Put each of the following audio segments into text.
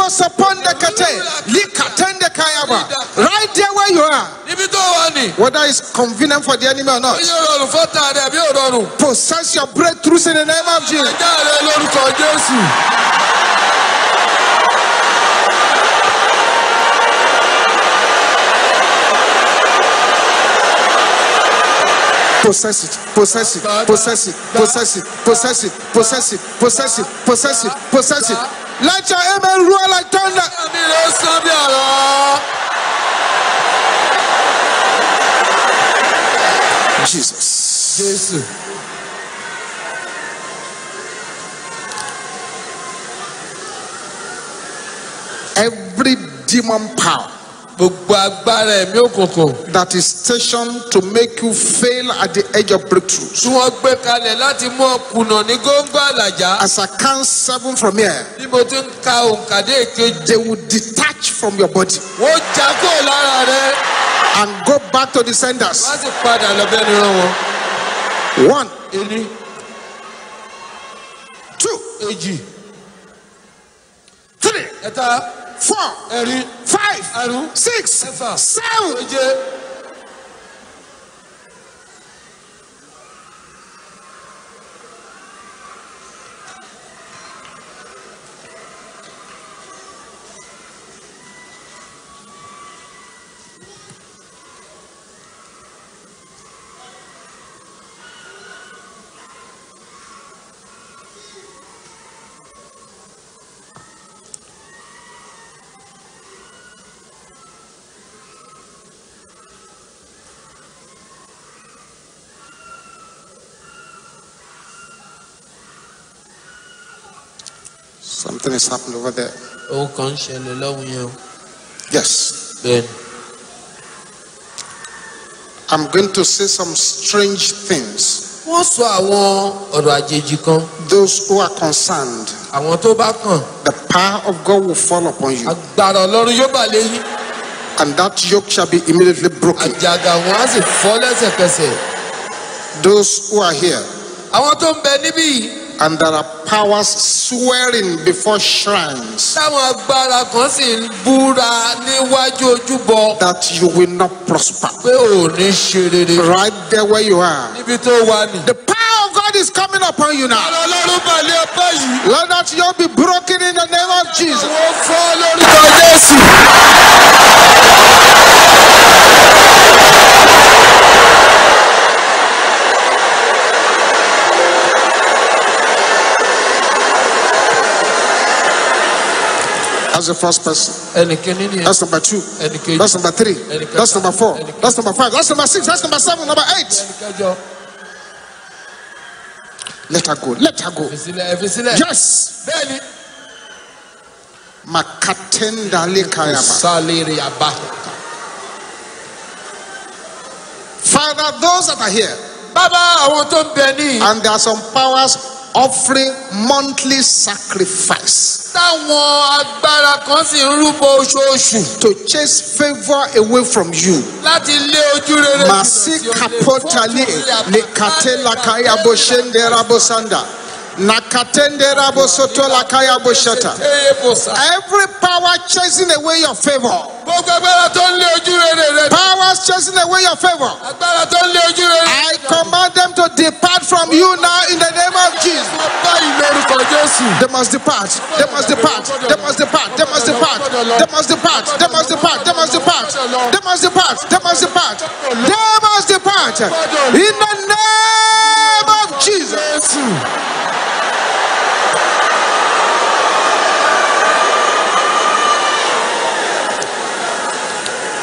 Limos upon the kate. Likatende kayaba. Right there where you are. Whether it's convenient for the enemy or not. Possess your breakthroughs in the name of Jesus. Possess it, possess it, possess it, possess it, possess it, possess it, possess it, possess it, possess it. Let your amen roar like thunder. Jesus. Every demon power that is stationed to make you fail at the edge of breakthroughs. As I count 7 from here, they will detach from your body and go back to the senders. 1, 2, 3, 4, 5, 6, 7. Something is happening over there. Yes. I'm going to say some strange things. Those who are concerned, the power of God will fall upon you, and that yoke shall be immediately broken. Those who are here, and there are powers swearing before shrines that you will not prosper. Right there where you are, the power of God is coming upon you now. Let that yoke be broken in the name of Jesus. That's the first person. That's number 2. That's number 3. That's number 4. That's number 5. That's number 6. That's number 7. Number 8. Let her go. Let her go. Yes. Makatenda lekayaba. Father, those that are here, and there are some powers offering monthly sacrifice to chase favor away from you. Every power chasing away your favor, powers chasing away your favor, I command them to depart from you now in the name of Jesus. They must depart. They must depart. They must depart. They must depart. They must depart. They must depart. They must depart. They must depart. They must depart. They must depart in the name of Jesus.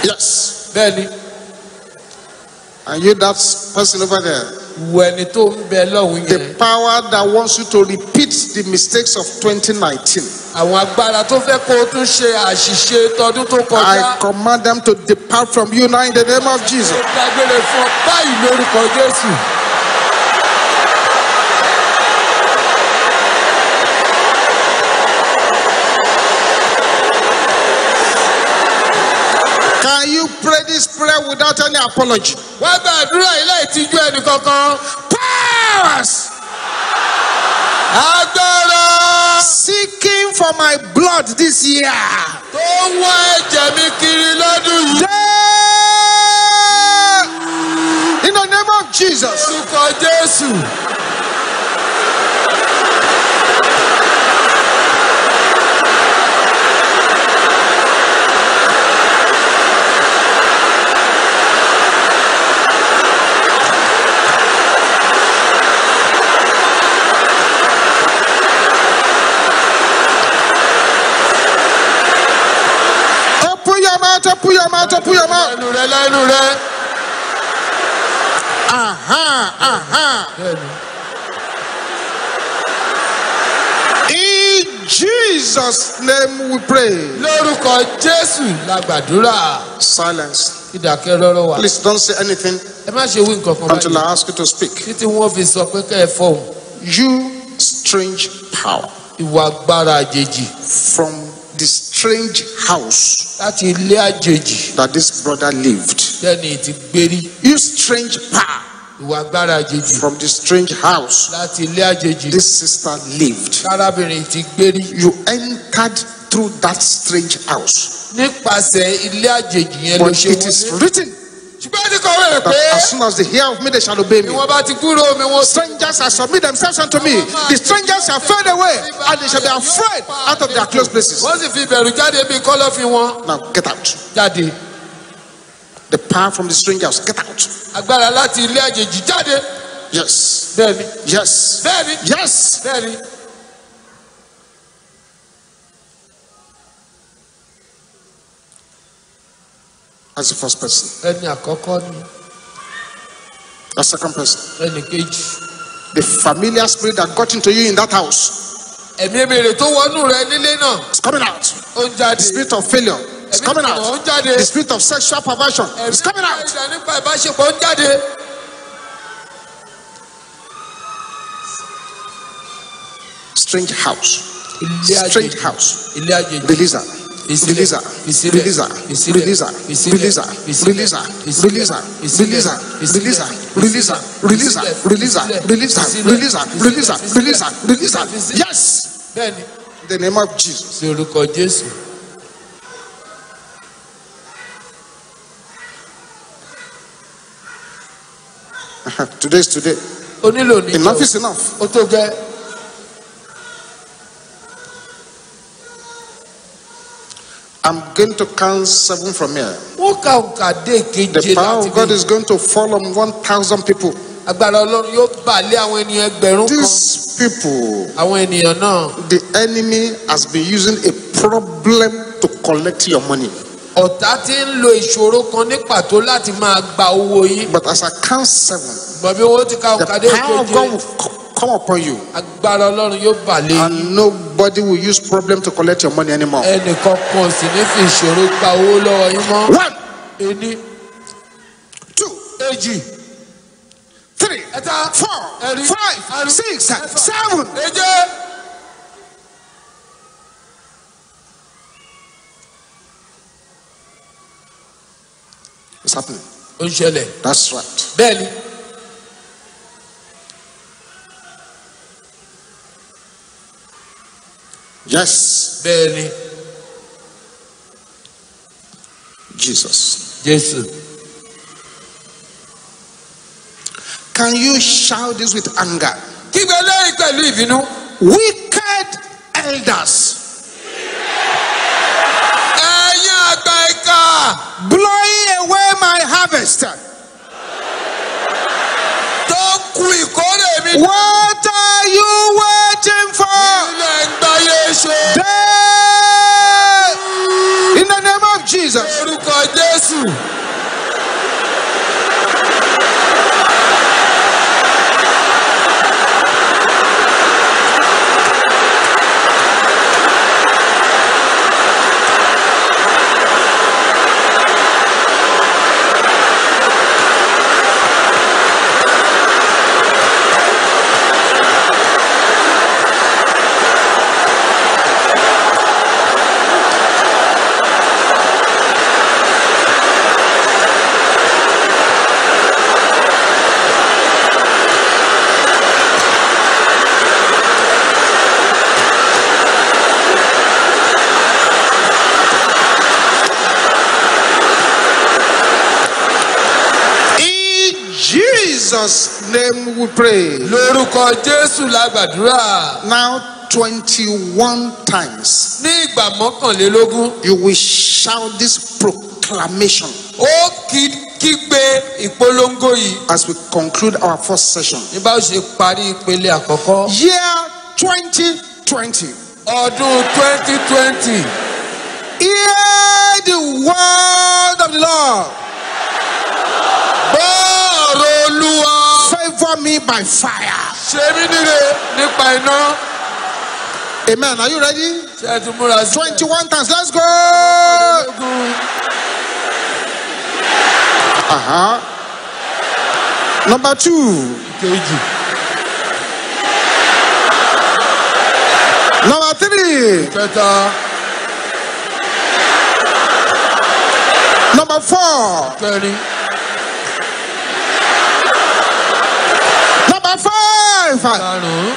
Yes. Benny. And you, that person over there. The power that wants you to repeat the mistakes of 2019. I command them to depart from you now in the name of Jesus. Can you pray this prayer without any apology? Powers seeking for for my blood this year. In the name of Jesus. Open your mouth. In Jesus' name we pray. Silence. Please don't say anything until I ask you to speak. You strange power from the strange house that this brother lived. You strange power from the strange house this sister lived. You entered through that strange house. But it is written that as soon as they hear of me, they shall obey me. Strangers shall submit themselves unto me. The strangers shall fade away, and they shall be afraid out of their close places. Now get out. The power from the strangers, get out. Yes. Yes. Yes. As the first person. The second person. The familiar spirit that got into you in that house. It's coming out. The spirit of failure. It's coming out. The spirit of sexual perversion. It's coming out. Strange house. Strange house. Release her. Release her. Release her. Release her. Release her. Release her. Release her. Release her. Release her. Release her. Release her. Release her. Release her. Release her. Release her. Release her. Release her. Yes. In the name of Jesus. Today is today. Enough is enough. I'm going to count 7 from here. The power of God is going to fall on 1,000 people. These people, the enemy has been using a problem to collect your money. But as I count 7, the power of God will come upon you, and nobody will use problem to collect your money anymore. 1, 2, 3, 4, 5, 6, 7. It's happening. That's right. Yes. Jesus. Can you shout this with anger? Wicked elders. Blowing away my harvest. What are you waiting for? In the name of Jesus. Jesus' name we pray. Lórúkọ Jésù la gbàdúrà. Now 21 times Ní ìgbà 21, you will shout this proclamation ó kígbe ìpolongo yìí. as we conclude our first session. Ní bá ó ṣe parí ìpele àkọ́kọ́. Year 2020. Ọdún 2020. Hear the word of the Lord. Bọ́ọ̀rọ̀ Olúwa. Favor me by fire. Ṣe mí níre nípa iná. Amen. Are you ready? Ṣé ẹ ti múra sí? 21 times. Let's go. Number 2. Kejì. Number 3. Kẹta. Number 4. Kẹrin. Number 5. Karùn-ún.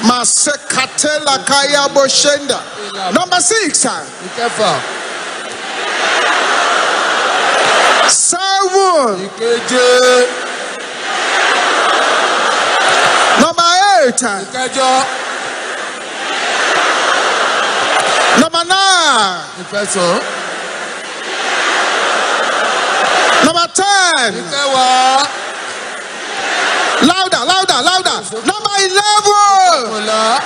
Masekatela kaya boshenda. Number 6. Ìkẹfà. 7. Ìkeje. Number 8. Ìkẹjọ. Number 9. Ìkẹsàn-án. Number 10. Ìkẹwàá. Louder, louder, louder. Number 11. Ìkọkànlá.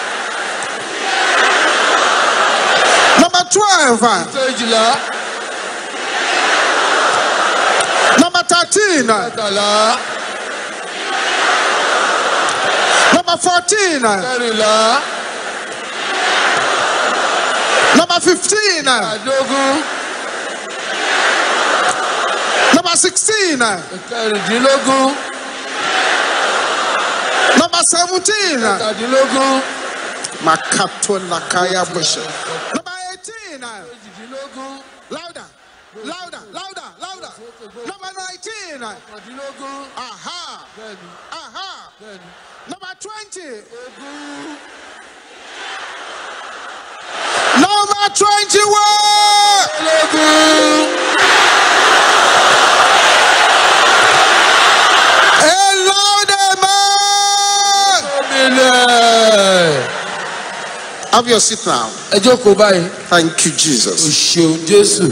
Number 12. Ìkejìlá. Number 13. Ìkẹtàlá. Number 14. Kẹrìnlá. Number 15. Àdógún. Number 16. Ìkẹrìndínlógún. Number 17. Ìkẹtàdínlógún. Makato lakaya bushe. Number 18. Méjìdínlógún. Louder, louder, louder, louder. Number 19. Ọ̀kàndínlógún. Aha, Bẹ́ẹ̀ni. aha. Bẹ́ẹ̀ni. Number 20. Ogún. Number 21. Ológun. A louder man. Omilẹ̀. Have your seat now. Ẹ jókòó báyìí. Thank you, O Jesus. ṣeun Jésù.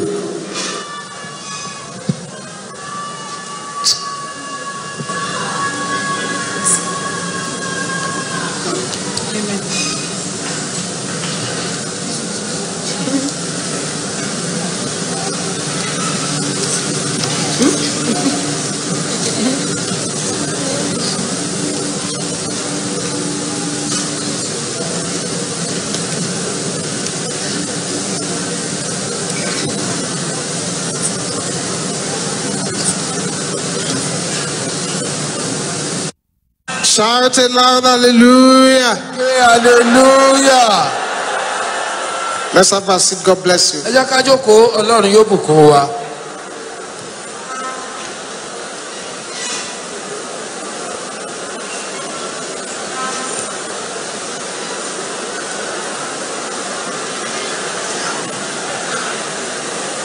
Shout it loud, hallelujah. Hallelujah. Let's have a seat. God bless you. Ẹ jẹ́ ká jókòó, Ọlọ́run yóò bùkún wa.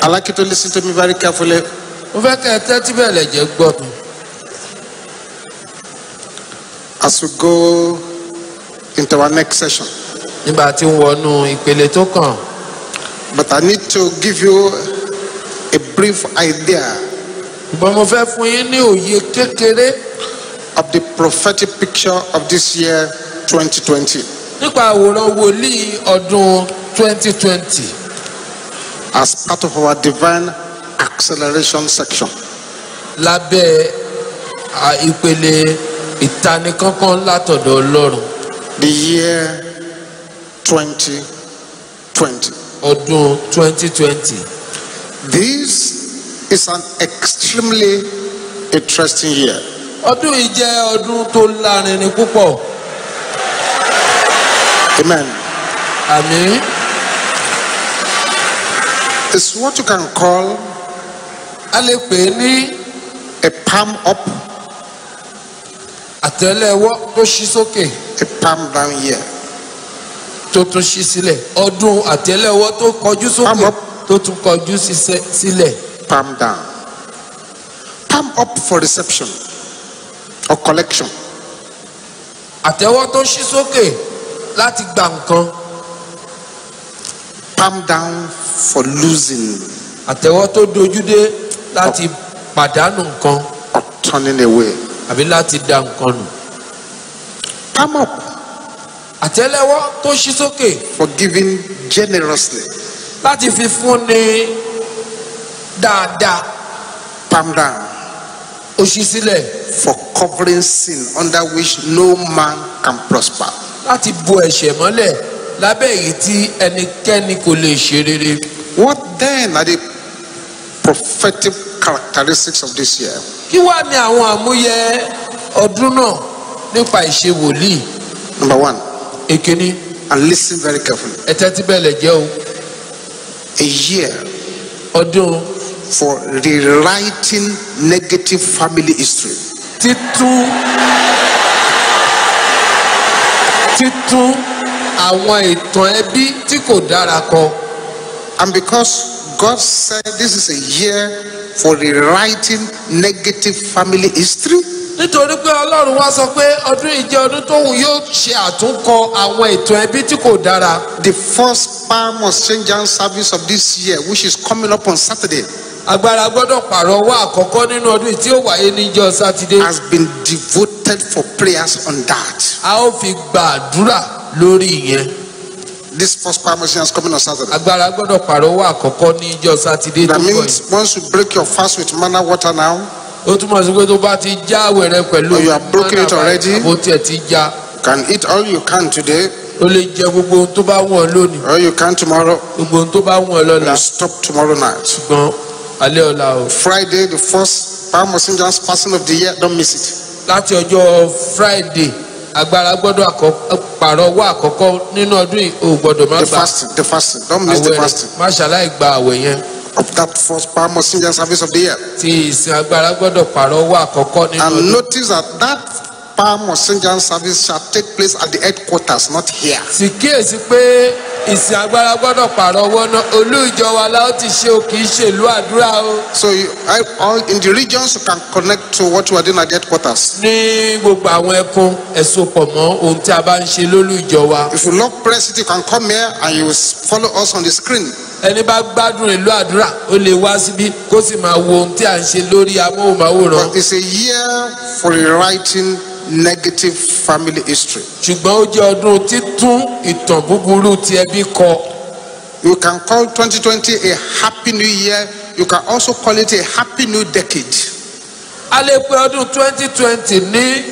I'd like you to listen to me very carefully. Mo fẹ́ kẹ́ ẹ tẹ́tí bẹ̀lẹ̀ jẹ́ gbọ́ mi. As we go into our next session. Nígbà tí ń wọnú ìpele tó kàn. But I need to give you a brief idea Ṣùgbọ́n mo fẹ́ fún yín ní òye kékeré of the prophetic picture of this year 2020 nípa àwòrán wòlíì ọdún 2020 as part of our divine acceleration section. lábẹ́ ìpele ìtanikánkán látọ̀dọ̀ Ọlọ́run. The year 2020. Ọdún 2020. This is an extremely interesting year. Ọdún yìí jẹ́ ọdún tó lárinrin púpọ̀. Amen. Àmín. It's what you can call A lè pè é ní a palm up, àtẹ́lẹwọ́ tó ṣí sókè a palm down year. tó tún ṣí sílẹ̀. Ọdún àtẹ́lẹwọ́ tó kọjú Palm sókè up. tó tún kọjú sílẹ̀. Palm down. Palm up for reception. or collection. àtẹ́wọ́ tó ṣí sókè láti gba nǹkan. Palm down for losing àtẹ́wọ́ tó dojúdé láti pàdánù nǹkan or turning away. àbí láti da nǹkan nù. Palm up àtẹ́lẹwọ́ tó ṣí sókè for giving generously. láti fi fúnni dáadáa. Palm down ó ṣí sílẹ̀ for covering sin under which no man can prosper. láti bo ẹ̀ṣẹ̀ mọ́lẹ̀ lábẹ́ èyí tí ẹnikẹ́ni kò lè ṣe rere. What then are the prophetic characteristics of this year? kí wá ní àwọn àmúyẹ ọdún náà nípa ìṣe wòlíì? Number one, èkíní, and listen very carefully. ẹ tẹ́tí bẹ́lẹ̀ jẹ́ o. A year ọdún for rewriting negative family history. títún àwọn ìtàn ẹbí tí kò dára kọ. And because God said this is a year for rewriting negative family history, nítorí pé ọlọ́run wá sọ pé ọdún yìí jẹ́ ọdún tóun yóò ṣe àtúnkọ àwọn ìtàn ẹbí tí kò dára. the first palm exchange and service of this year, which is coming up on Saturday, agbára gbọ́dọ̀ pààrọ̀ ọwọ́ àkọ́kọ́ nínú ọdún yìí tí ó wáyé níjọ́ sátidé. has been devoted for prayers on that. a ó fi gbàdúrà lórí ìyẹn. This first palm exchange is coming on Saturday. agbára gbọ́dọ̀ pààrọ̀ ọwọ́ àkọ́kọ́ níjọ́ sátidé tó That kọ̀ means yìí. once you break your fast with manna water now, ó túmọ̀ sí pé tó bá ti já àwẹ̀ rẹ pẹ̀lú Oh, you have broken it already? àbó tiẹ̀ ti já. you can eat all you can today, ó lè jẹ gbogbo ohun tó bá wọ̀n lónìí, or you can tomorrow. gbogbo ohun tó bá wọ̀n lọ́la, You stop tomorrow night. ṣùgbọ́n alẹ́ ọ̀la o. Friday, the first palm exchange passing of the year, don't miss it. láti ọjọ́ Friday agbára gbọ́dọ̀ pààrọ̀ ọwọ́ àkọ́kọ́ nínú ọdún yìí o gbọ́dọ̀ má The gba fasting, don't miss the àwẹ̀ rẹ̀, fasting má ṣàlàyé gba àwẹ̀ yẹn. of that first palm exchange service of the year. tí ìsìn agbára gbọ́dọ̀ pààrọ̀ ọwọ́ àkọ́kọ́ nínú And ọdún. notice that palm exchange service shall take place at the headquarters, not here. sì kíyèsí pé ìsìn agbára gbọ́dọ̀ pààrọ̀ ọwọ́ náà olú ìjọ wa la ó ti ṣe o kì í ṣe ìlú àdúrà o. So all in the regions you can connect to what you are doing at the headquarters. ní gbogbo àwọn ẹkùn ẹ̀sùn pọ̀ mọ́ ohun tí a bá ń ṣe lólú ìjọ wa. If you love prayer city, you can come here and you will follow us on the screen. ẹni bá gbádùn ìlú àdúrà ó lè wá síbí kó sì máa wo ohun tí a ń ṣe lórí amóhùnmáwòrán. But it's a year for rewriting negative family history. ṣùgbọ́n ó jẹ́ ọdún títún ìtàn búburú ti ẹbí kọ. You can call 2020 a happy new year. You can also call it a happy new decade. a lè pe ọdún 2020 ní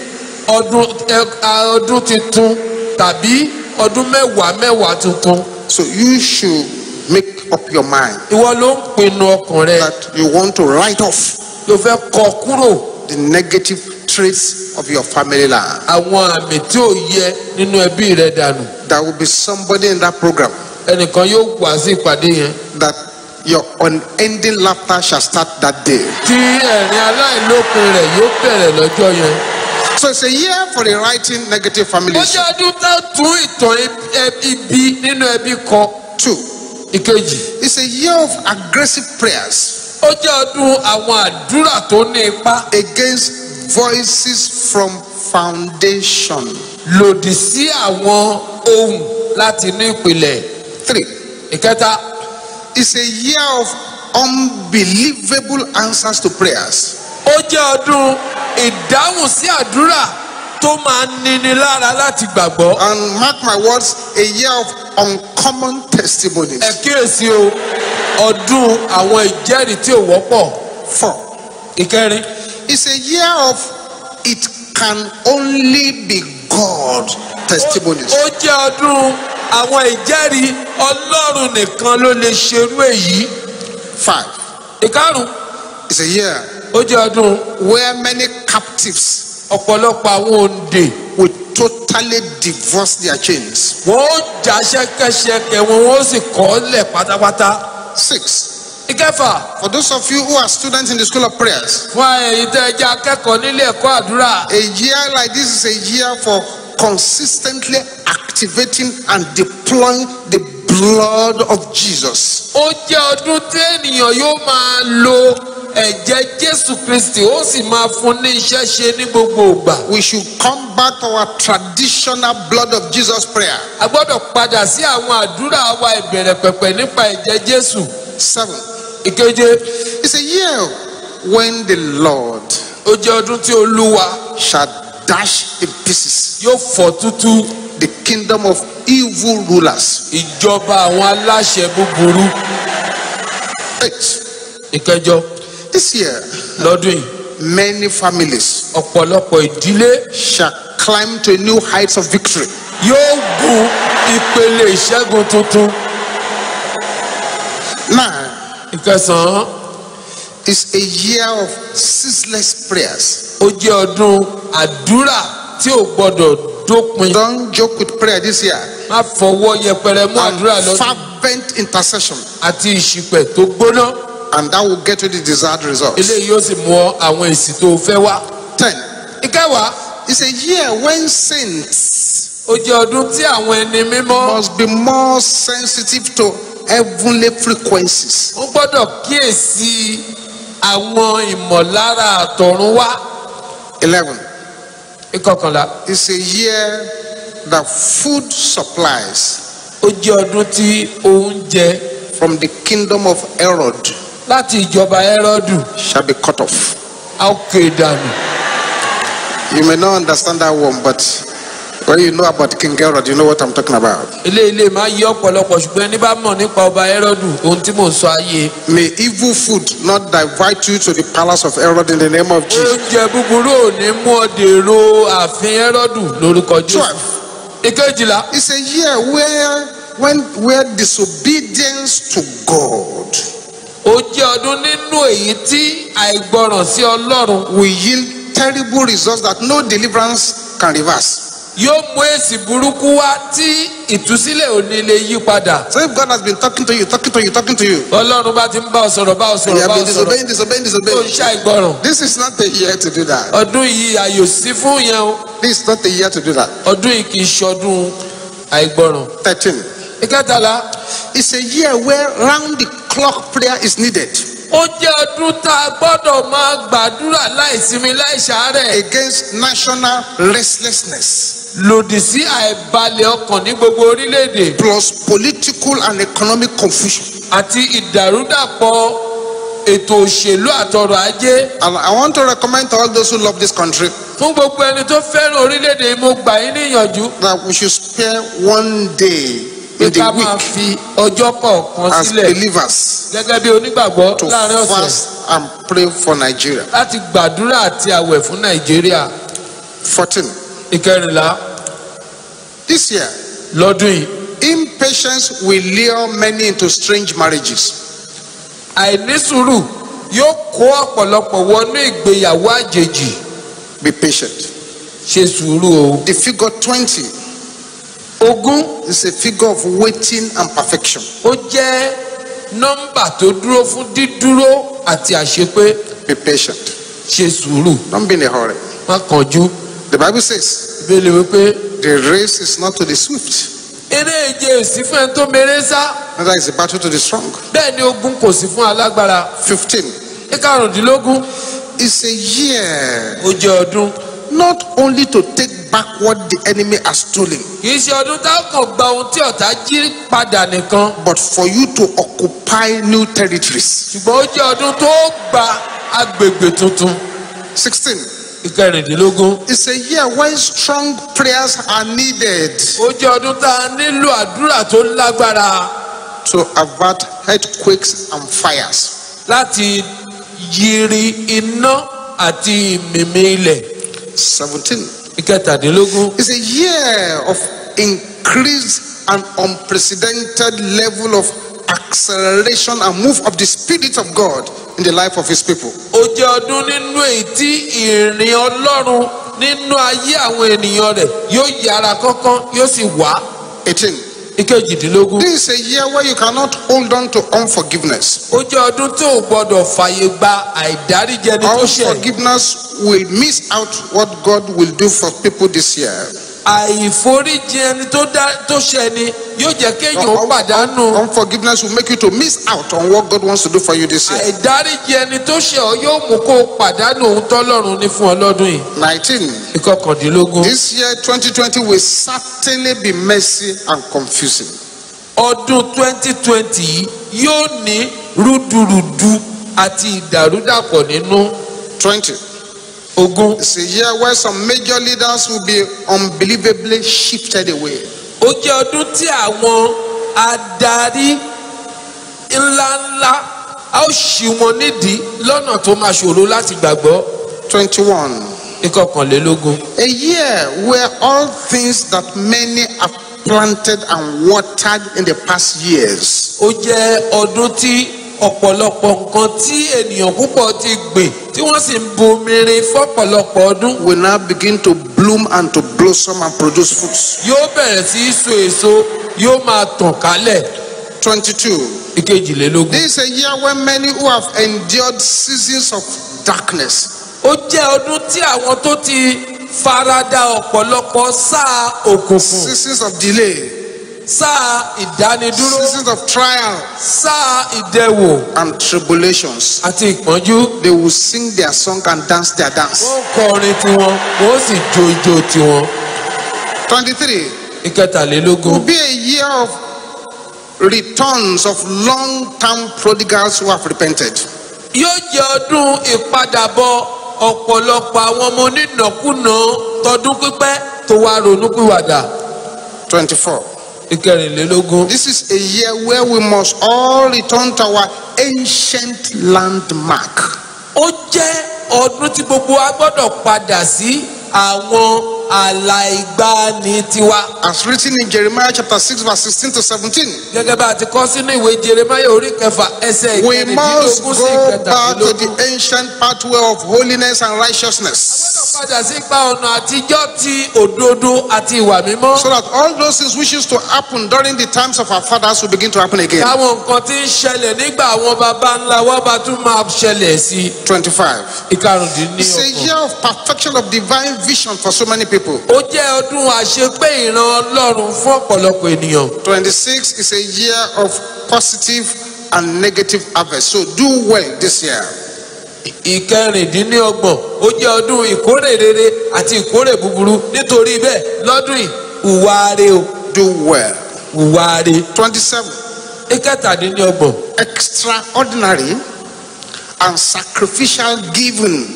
ọdún titun tàbí ọdún mẹ́wàá tuntun. So you should make up your mind ìwọ ló ń pinnu ọkàn rẹ that you want to write off ló fẹ́ kọ kúrò the negative traits of your family line. àwọn àmì tí ò yẹ nínú ẹbí rẹ dànù. There will be somebody in that program ẹnìkan yóò wá sí ìpàdé yẹn that your unending laughter shall start that day. tí ẹ̀rín aláìlópin rẹ̀ yóò bẹ̀rẹ̀ lọ́jọ́ yẹn. So it's a year for rewriting negative family ó history. jẹ́ ọdún tó tún ìtàn ibi nínú ẹbí kọ. 2. ìkejì, It's a year of aggressive prayers ó jẹ́ ọdún àwọn àdúrà tó ní ipá against voices from foundation. lòdì sí àwọn ohun láti ní ìpìlẹ̀. 3. ìkẹta, It's a year of unbelievable answers to prayers. ó jẹ́ ọdún ìdáhùn sí àdúrà tó máa níni lára láti gbàgbọ́. And mark my words, a year of uncommon testimonies. ẹ kíyèsí o, ọdún àwọn ìjẹ́rìí tí ò wọ́pọ̀. 4. ìkẹrin, It's a year of it can only be God testimonies. ó jẹ́ ọdún àwọn ìjẹ́rìí Ọlọ́run nìkan ló lè ṣerú èyí. 5. ìkarùn, It's a year ó jẹ́ ọdún where many captives ọ̀pọ̀lọpọ̀ àwọn òǹdè will totally divorce their chains. wọ́n ó já ṣẹ́kẹ́ṣẹkẹ̀ wọn ó sì kọ̀ ọ́ lẹ̀ pátápátá. 6. ìkẹfà, For those of you who are students in the school of prayers, fún ẹ̀yin tẹ́ ẹ jẹ́ akẹ́kọ̀ọ́ nílé ẹ̀kọ́ àdúrà. a year like this is a year for consistently activating and deploying the blood of Jesus. ó jẹ́ ọdún tí ènìyàn yóò máa lo ẹ̀jẹ̀ Jésù Kristi ó sì máa fún ní iṣẹ́ ṣe ní gbogbo ìgbà. We should come back to our traditional blood of Jesus prayer. A gbọ́dọ̀ padà sí àwọn àdúrà wa ìbẹ̀rẹ̀ pẹ̀pẹ̀ nípa ẹ̀jẹ̀ Jésù. 7. Ìkeje. It's a year when the Lord Ó jẹ́ ọdún tí Olúwa shall dash in pieces yóò fọ́ tútú the kingdom of evil rulers. ìjọba àwọn aláṣẹ búburú. 8. Ìkẹjọ. This year, Lọ́dún yìí many families ọ̀pọ̀lọpọ̀ ìdílé shall climb to new heights of victory. yóò gun ìpele ìṣẹ́gun tuntun. 9. Ìkẹsàn-án. It's a year of ceaseless prayers. Ó jẹ́ ọdún àdúrà tí ò gbọ́dọ̀ dópin. Don't joke with prayer this year. Má fọwọ́ yẹpẹrẹ mú And àdúrà lọ́dún. fervent intercession, Àti ìṣìpẹ̀ tó gbóná. and that will get you the desired results. Eléyìí yóò sì mú àwọn èsì tó fẹ́ wá. 10. Ìkẹwàá. It's a year when saints Ó jẹ́ ọdún tí àwọn ẹni mímọ́ must be more sensitive to heavenly frequencies. ó gbọ́dọ̀ kíyèsí àwọn ìmọ̀lára àtọ̀run wá. 11. Ìkọkànlá. It's a year that food supplies Ó jẹ́ ọdún tí oúnjẹ from the kingdom of Herod láti ìjọba Hẹ́rọ́dù shall be cut off. á ké dànù. You may not understand that one, but when you know about King Herod, you know what I'm talking about. Ilé máa yí ọ̀pọ̀lọpọ̀ ṣùgbọ́n ẹni bá mọ̀ nípa ọba Hẹ́rọ́dù ohun tí mò ń sọ ayé. May evil food not divert you to the palace of Herod in the name of Jesus. Oúnjẹ búburú ò ní mú ọ dèrò ààfin Hẹ́rọ́dù lórúkọ Jésù. 12. Ìkejìlá. It's a year where disobedience to God Ó jẹ́ ọdún nínú èyí tí àìgbọràn sí Ọlọ́run will yield terrible results that no deliverance can reverse. yóò mú èsì burúkú wá tí ìtúsílẹ̀ ò ní lè yí padà. So if God has been talking to you, Ọlọ́run bá ti ń bá ọ sọ̀rọ̀ bá ọ and you sọ̀rọ̀ have bá been ọ sọ̀rọ̀ disobeying, tó ń ṣàìgbọràn. this is not a year to do that. Ọdún yìí ayò sí fún yẹn o. This is not a year to do that. Ọdún yìí kì í ṣọdún àìgbọràn. 13. Ìkẹtàlá. It's a year where round the clock prayer is needed Ó jẹ́ ọdún tá a gbọ́dọ̀ máa gbàdúrà láìsinmi láìsàárẹ̀. against national restlessness Lòdì sí àìbalẹ̀ ọkàn ní gbogbo orílẹ̀-èdè plus political and economic confusion. àti ìdàrúdàpọ̀ ètò òṣèlú àtọrọ̀ ajé. And I want to recommend to all those who love this country Fún gbogbo ẹni tó fẹ́ràn orílẹ̀-èdè yìí, mo gbà yín níyànjú that we should spare one day pé in the ká máa week fi ọjọ́ kọ̀ọ̀kan as sílẹ̀ believers gẹ́gẹ́ bí onígbàgbọ́ to láàrin ọ̀sẹ̀ fast and pray for Nigeria. láti gbàdúrà àti àwẹ̀ fún Nàìjíríà. 14. Ìkẹrìnlá. This year, Lọ́dún yìí impatience will lure many into strange marriages. àìnísùúrù yóò kó ọ̀pọ̀lọpọ̀ wọnú ìgbéyàwó àjèjì. Be patient. Ṣe sùúrù o. The figure 20 Ogún is a figure of waiting and perfection. ó jẹ́ nọ́mbà tó dúró fún dídúró àti àṣepé. Be patient. Ṣe sùúrù. Don't be in a hurry. Má kánjú. The Bible says Ìbéèrè wípé the race is not to the swift, eré ìje òsì fún ẹni tó mèrè sá. neither is the battle to the strong. Bẹ́ẹ̀ ni ogun kò sí fún alágbára. 15 Ìkarùndínlógún. is a year Ó jẹ́ ọdún. not only to take back what the enemy has stolen, Kì í ṣe ọdún tá a kàn gba ohun tí ọ̀tá jí padà nìkan. but for you to occupy new territories. Ṣùgbọ́n ó jẹ́ ọdún tó gba agbègbè tuntun. 16 Ìkẹrìndínlógún. is a year when strong prayers are needed Ó jẹ́ ọdún tá a nílò àdúrà tó lágbára to avert earthquakes and fires. láti yiri iná àti ìmìmì ilẹ̀. 17 Ìkẹtàdínlógún. is a year of increased and unprecedented level of acceleration and move of the Spirit of God in the life of His people. Ó jẹ́ ọdún nínú èyí tí ìrìn Ọlọ́run nínú ayé àwọn ènìyàn rẹ̀ yóò yára kánkán yóò sì wá. 18 Ìkejìdínlógún. This is a year where you cannot hold on to unforgiveness. Ó jẹ́ ọdún tó o gbọ́dọ̀ fàyè gba àìdáríjẹni tó ṣẹ̀. Unforgiveness will miss out what God will do for people this year. àìforíjì ẹni tó ṣẹ̀ ni yóò jẹ́ kéèyàn pàdánù. Unforgiveness will make you to miss out on what God wants to do for you this year. àìdáríjì ẹni tó ṣẹ̀ ọ́ yóò mú kó o pàdánù ohun tọ́lọ́run ní fún ọ lọ́dún yìí. 19. ìkọkàndínlógún. This year 2020 will certainly be messy and confusing. ọdún 2020 yìí yóò ní rúdurùdu àti ìdàrúdàpọ̀ nínú. 20. ogún. It's a year where some major leaders will be unbelievably shifted away. ó jẹ́ ọdún tí àwọn adarí ńláńlá a ó ṣì wọn nídìí lọ́nà tó máa ṣòro láti gbàgbọ́. 21. ìkọkànlélógún. A year where all things that many have planted and watered in the past years ó jẹ́ ọdún tí ọ̀pọ̀lọpọ̀ nǹkan tí ènìyàn púpọ̀ ti gbìn tí wọ́n sì ń bomirin fọ́pọ̀lọpọ̀ ọdún. will now begin to bloom and to blossom and produce fruits. yóò bẹ̀rẹ̀ sí í so èso yóò máa tàn kálẹ̀. 22. ìkejìlélógún. This is a year when many who have endured seasons of darkness ó jẹ́ ọdún tí àwọn tó ti farada ọ̀pọ̀lọpọ̀ sáà òkùnkùn, seasons of delay, sáà ìdánidúró, seasons of trial sáà ìdẹwò and tribulations, àti ìpọ́njú. they will sing their song and dance their dance. wọ́n kọrin tiwọn wọ́n sì jó ijó tiwọn. 23. ìkẹtàlélógún. Will be a year of returns of long-term prodigals who have repented. yóò jẹ́ ọdún ìpadàbọ̀ ọ̀pọ̀lọpọ̀ àwọn ọmọ onínàkúnà tọdún pípẹ́ tó wá ronúpìwàdà. 24. ìkẹrìnlélógún. This is a year where we must all return to our ancient landmark. ó jẹ́ ọdún tí gbogbo wa gbọ́dọ̀ padà sí àwọn ààlà ìgbàanì tiwa. As written in Jeremiah chapter 6 verse 16 to 17. gẹ́gẹ́ bá a ti kọ́ sínú ìwé Jeremáyà orí kẹfà ẹsẹ̀ We must ìkẹrìndínlógún sí go back to ìkẹtàdínlógún. the ancient pathway of holiness and righteousness, gbọ́dọ̀ padà sí ipa ọ̀nà àtijọ́ ti òdodo àti ìwà mímọ́. so that all those things which used to happen during the times of our fathers will begin to happen again. káwọn nǹkan tí ń ṣẹlẹ̀ nígbà àwọn baba ńlá wa bá tún máa ṣẹlẹ̀ sí. 25. It's a ìkarùndínlọ́gbọ̀n. year of perfection of divine vision for so many people. ó jẹ́ ọdún àṣepé ìran Ọlọ́run fún ọ̀pọ̀lọpọ̀ ènìyàn. 26 is a year of positive and negative harvest. So do well this year. ìkẹrìndínlọ́gbọ̀n ó jẹ́ ọdún ìkórè rere àti ìkórè búburú. nítorí bẹ́ẹ̀ lọ́dún yìí hùwà re o. Do well. hùwà re. 27. ìkẹtàdínlọ́gbọ̀n. Extraordinary and sacrificial giving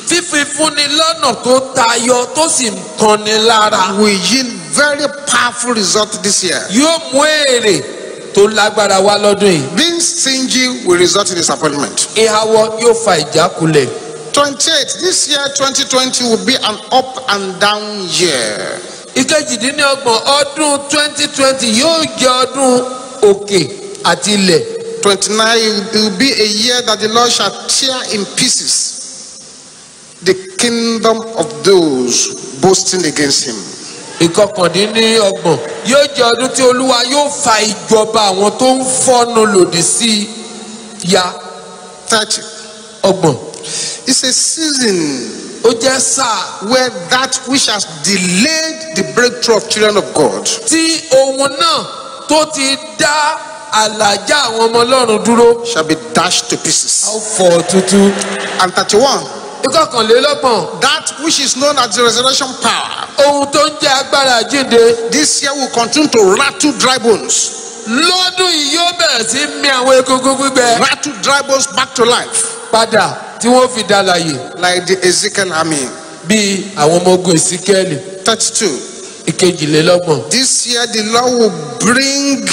fífi fúnni lọ́nà tó tayọ tó sì ń kanni lára. will yield very powerful result this year. yóò mú èrè tó lágbára wá lọ́dún yìí. Being stingy will result in disappointment. ìhàwọ̀ yóò fa ìjákulẹ̀. 28. This year 2020 will be an up and down year. ìkejìdínlọ́gbọ̀n ọdún 2020 yóò jẹ́ ọdún òkè àti ilẹ̀. 29. It will be a year that the Lord shall tear in pieces the kingdom of those boasting against him. ìkọkàndínlọ́gbọ̀n yóò jẹ́ ọdún tí Olúwa yóò fa ìjọba àwọn tó ń fọ́nu lòdì sí ya. 30. ọgbọ̀n. It's a season ó jẹ́ sáà where that which has delayed the breakthrough of children of God tí ohun náà tó ti dá àlàjá àwọn ọmọ Ọlọ́run dúró shall be dashed to pieces. á fọ́ tútú. And 31. ìkọkànlélọ́gbọ̀n That which is known as the resurrection power, ohun tó ń jẹ́ agbára jíǹde this year will continue to rattle dry bones. lọ́dún yìí yóò bẹ̀rẹ̀ sí mì àwọn egungun gbígbẹ Rattle dry bones back to life. padà tí wọ́n fi dá láàyè Like the Ezekiel army. bíi àwọn ọmọ ogun Èsíkẹ́lì. 32. ìkejìlélọ́gbọ̀n. This year the Lord will bring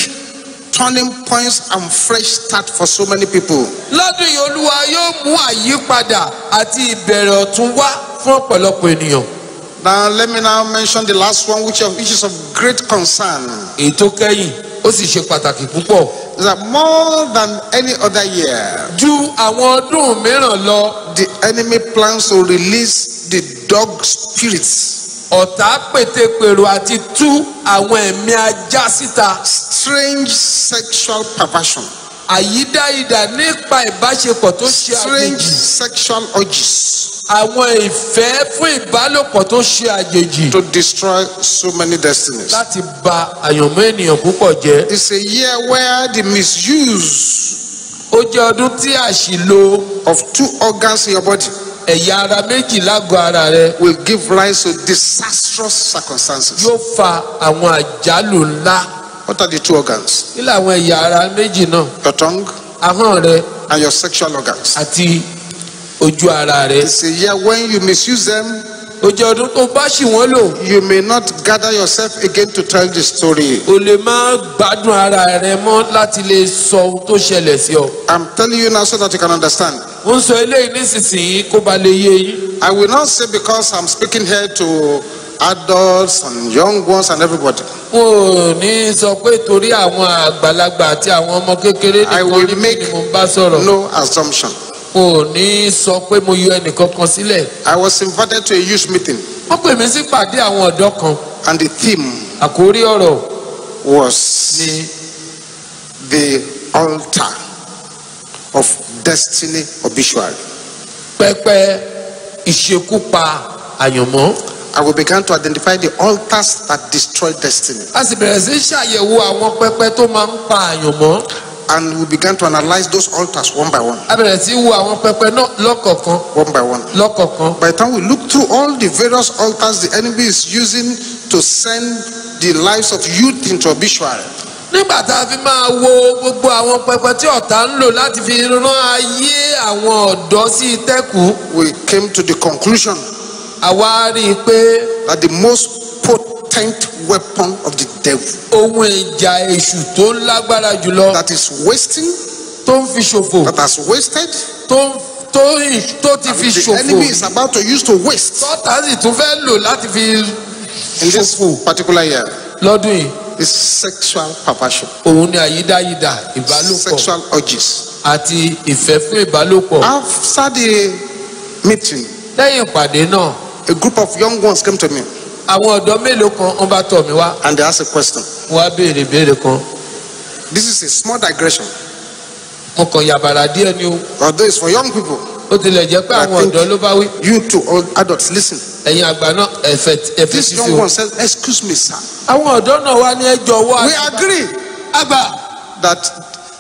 turning points and fresh start for so many people. lọ́dún yìí Olúwa yóò mú àyípadà àti ìbẹ̀rẹ̀ ọ̀tun wá fún ọ̀pọ̀lọpọ̀ ènìyàn. Now let me now mention the last one which is of great concern. èyí tó kẹ́yìn ó sì ṣe pàtàkì púpọ̀. Is that more than any other year, ju àwọn ọdún mìíràn lọ the enemy plans to release the dog spirits, ọ̀tá pètèpèrò àti tú àwọn ẹ̀mí ajá síta. strange sexual perversion, àyídáyidà nípa ìbáṣepọ̀ tó ṣe strange àjèjì. sexual urges Àwọn ìfẹ́ fún ìbálòpọ̀ tó ṣe àjèjì. to destroy so many destinies. Láti ba àyànmọ́ ènìyàn púpọ̀ jẹ́. It's a year where the misuse Ó jẹ́ ọdún tí àṣìlò of 2 organs in your body ẹ̀yà ara méjì lágọ̀ọ́ ara rẹ will give rise to disastrous circumstances. yóò fa àwọn àjálù ńlá. What are the 2 organs? Kí làwọn ẹ̀yà ara méjì náà? Your tongue Ahọ́n rẹ and your sexual organs. àti ojú ara rẹ. It's a year when you misuse them, Ó jẹ́ ọdún tó bá ṣì wọ́n lò. you may not gather yourself again to tell the story. O lè má gbádùn ara rẹ mọ́ láti lè sọ ohun tó ṣẹlẹ̀ sí ọ. I'm telling you now so that you can understand. Mo ń sọ eléyìí nísinsìnyí kó ba lè yé yín. I will not say because I'm speaking here to adults and young ones and everybody. Mo ò ní sọ pé torí àwọn àgbàlagbà àti àwọn ọmọ kékeré I nìkan will níbi make ni mo ń bá sọ̀rọ̀. no assumption. Mo ò ní sọ pé mo yọ ẹnìkankan sílẹ̀. I was invited to a youth meeting Wọ́n pè mí sí pàdé àwọn ọ̀dọ́ kan. and the theme Àkórí ọ̀rọ̀ was ni the altar of destiny obituary. pẹpẹ ìṣekúpa àyànmọ́. I will begin to identify the altars that destroy destiny. A sì bẹ̀rẹ̀ sí ṣàyẹ̀wò àwọn pẹpẹ tó máa ń pa àyànmọ́. And we began to analyze those altars one by one. A bẹ̀rẹ̀ sí wo àwọn pẹpẹ náà lọ́kọ̀ọ̀kan One by one. lọ́kọ̀ọ̀kan. By the time we look through all the various altars the enemy is using to send the lives of youth into obituary, Nígbà tá a fi máa wo gbogbo àwọn pẹpẹ tí ọ̀tá ń lò láti fi rán ayé àwọn ọ̀dọ́ sí ìtẹ́kùú, we came to the conclusion àwa rí i pé that the most potent weapon of the devil ohun ìjà èṣù tó lágbára jùlọ that is wasting, tó ń fi ṣòfò that has wasted, tó ti fi the enemy is ṣòfò about to use to waste tọ́tà sì tún fẹ́ lò láti fi in this particular year lọ́dún yìí. is sexual perversion, Òun ni àyídáyidà ìbálòpọ̀ sexual urges. àti ìfẹ́ fún ìbálòpọ̀. After the meeting, Lẹ́yìn ìpàdé náà, a group of young ones came to me àwọn ọ̀dọ́ mélòó kan wọ́n bá tọ̀ mí wá. and they asked a question. Wọ́n á béèrè ìbéèrè kan. This is a small digression, Mo kàn yàbàrà díẹ̀ ni o. although it's for young people. Ó tilẹ̀ jẹ́ pé àwọn ọ̀dọ́ ló bá wí. You too, all adults, listen. Ẹ̀yin àgbà náà ẹ̀fẹ̀ This sísè young o. one said, "Excuse me, sir. Àwọn ọ̀dọ́ náà wá ní ẹjọ́ wá. We agree Àgbà that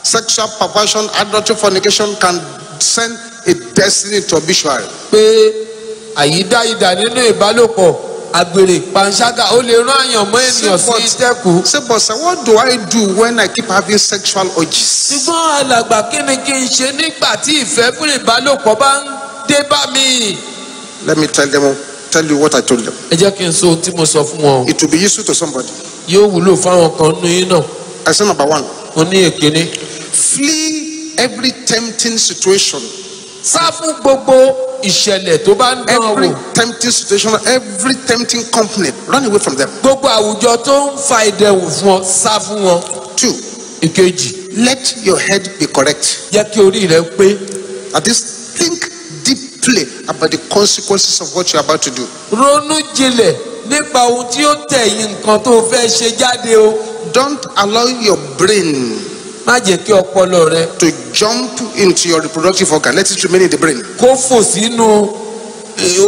sexual perversion, adultery, fornication can send a destiny to obituary. pé àyídáyidà nínú ìbálòpọ̀ àgbèrè panṣágà ó lè rán àyànmọ́ ènìyàn sí ìtẹ́kùú. Say, but sir, what do I do when I keep having sexual urges? Ṣùgbọ́n alàgbà kí ni kí n ṣe nígbà tí ìfẹ́ fún ìbálòpọ̀ bá ń dé bá mi? Let me tell you what I told them. Ẹ jẹ́ kí n sọ ohun tí mo sọ fún wọn. It will be useful to somebody. Yóò wúlò fáwọn kan nínú yín náà. I said number 1, Mo ní èkéní. flee every tempting situation. Sá fún gbogbo ìṣẹ̀lẹ̀ tó bá ń dán ọ Every wò. tempting situation, every tempting company, run away from them. Gbogbo àwùjọ tó ń fa ìdẹ̀wò fún ọ, sá fún wọn. 2, Ìkejì, let your head be correct. jẹ́ kí orí rẹ pé. At least think deeply about the consequences of what you're about to do. Ronú jinlẹ̀ nípa ohun tí ó tẹ̀yìn nǹkan tó fẹ́ ṣe jáde o. Don't allow your brain Má jẹ́ kí ọpọlọ rẹ to jump into your reproductive organ. Let it remain in the brain. kó fò sínú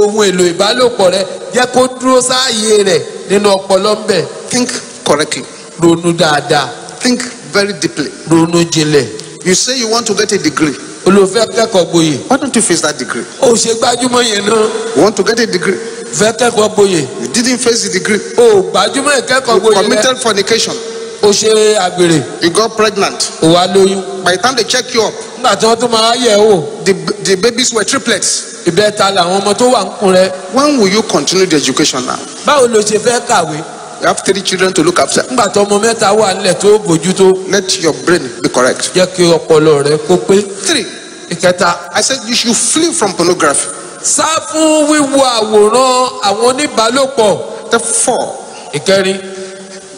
ohun èlò ìbálòpọ̀ rẹ. Jẹ́ kó dúró sáàyè rẹ̀ nínú ọpọlọ ń bẹ̀. Think correctly. Ronú dáadáa. Think very deeply. Ronú jinlẹ̀. You say you want to get a degree. Olùfẹ́ kẹ́kọ̀ọ́ gboyè. Why don't you face that degree? O ṣe gbájúmọ̀ yẹn náà. You want to get a degree. Fẹ́ kẹ́kọ̀ọ́ gboyè. You didn't face the degree. O gbájúmọ̀ ìkẹ́kọ̀ọ́ You gboyè rẹ. committed fornication. O ṣe àgbèrè. You got pregnant. O wá lóyún. By the time they check you up, Nígbà tí wọ́n tún máa yẹ̀ ẹ́ wò. the babies were triplets. Ìbẹ́ta làwọn ọmọ tó wà ń kún rẹ. When will you continue the education now? Báwo lo ṣe fẹ́ kàwé? You have 3 children to look after. Nígbà tí ọmọ mẹ́ta wà nílẹ̀ tó bójútó. Let your brain be correct. Jẹ́ kí ọpọlọ rẹ kó pé. 3, Ìkẹta, I said you should flee from pornography. sá fún wíwo àwòrán àwọn oníbàálòpọ̀. The 4, Ìkẹrin,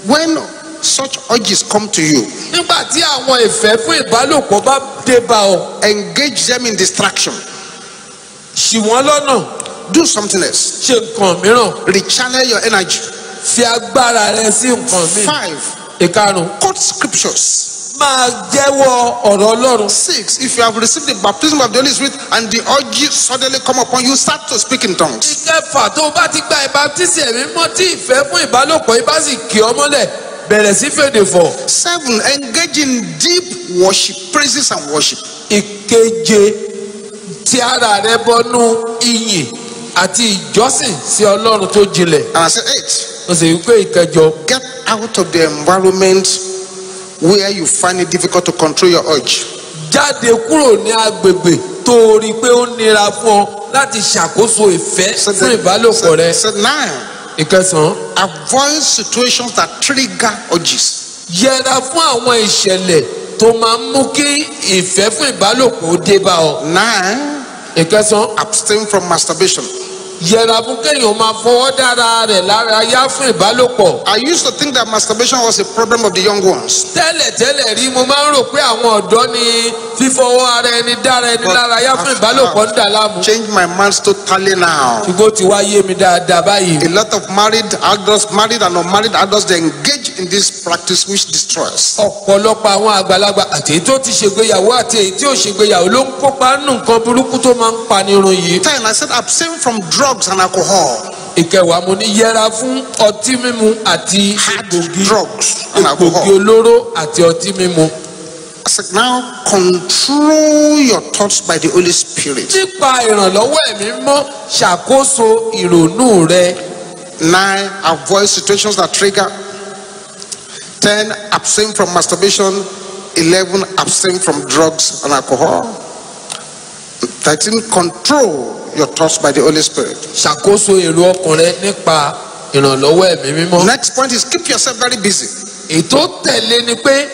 when such urges come to you, nígbà tí àwọn ìfẹ́ fún ìbálòpọ̀ bá dé bá ọ, engage them in distraction. ṣì wọ́n lọ́nà, Do something else. ṣe nǹkan mìíràn, Rechannel your energy. fi agbára rẹ sí nǹkan míì. 5, Ìkarùn, quote scriptures. máa jẹ́wọ́ ọ̀rọ̀ Ọlọ́run. 6. If you have received the baptism of the Holy Spirit and the urge suddenly come upon you, start to speak in tongues. ìkẹfà tó o bá ti gba ìbátísì ẹ̀mí mọ́ tí ìfẹ́ fún ìbálòpọ̀ yìí bá sì kì ọ́ mọ́lẹ̀ bẹ̀rẹ̀ sí fèdè fọ̀. 7. Engage in deep worship, praises and worship. ìkeje tí ara rẹ bọnú ìyìn àti ìjọsìn sí Ọlọ́run tó jinlẹ̀. And I said 8. ó sì wípé ìkẹjọ. Get out of the environment where you find it difficult to control your urge. jáde kúrò ní agbègbè tó o rí pé ó nira fún ọ láti ṣàkóso ìfẹ́ fún ìbálòpọ̀ rẹ. Said 9. ìkẹsàn-án. Avoid situations that trigger urges. yẹra fún àwọn ìṣẹ̀lẹ̀ tó máa ń mú kí ìfẹ́ fún ìbálòpọ̀ ó dé bá ọ. 9. ìkẹsàn-án. Abstain from masturbation. yẹra fún kéèyàn máa fọwọ́ dára rẹ̀ lára yá fún ìbálòpọ̀. I used to think that masturbation was a problem of the young ones. tẹ́lẹ̀tẹ́lẹ̀ rí mo máa ń rò pé àwọn ọ̀dọ́ ni fífọwọ́ ara ẹni dára ẹni lára yá fún ìbálòpọ̀ ń dà láàmú. Change my mind totally now. ṣùgbọ́n tí wàá yé mi dáadáa báyìí. A lot of married adults, married and unmarried adults, they engage in this practice which destroys. ọ̀pọ̀lọpọ̀ àwọn àgbàlagbà àti èyí tó ti ṣègbéyàwó àti èyí tí ò ṣègbéyàwó ló ń kópa nínú nǹkan burúkú tó máa ń panirun yìí. 10. I said abstain from drugs and alcohol. ìkẹwàá mo ní yẹra fún ọtí mímu àti Hard egbògi drugs and alcohol. olóró àti ọtí mímu. I said now control your thoughts by the Holy Spirit. nípa ìrànlọ́wọ́ ẹ̀mí mọ́ ṣàkóso ìrònú rẹ. 9. Avoid situations that trigger. 10. Abstain from masturbation. 11. Abstain from drugs and alcohol. 13. Control your thoughts by the Holy Spirit. ṣàkóso èrò ọkàn rẹ nípa ìrànlọ́wọ́ ẹ̀mí mímọ́. Next point is keep yourself very busy. ètò tẹ̀lé ni pé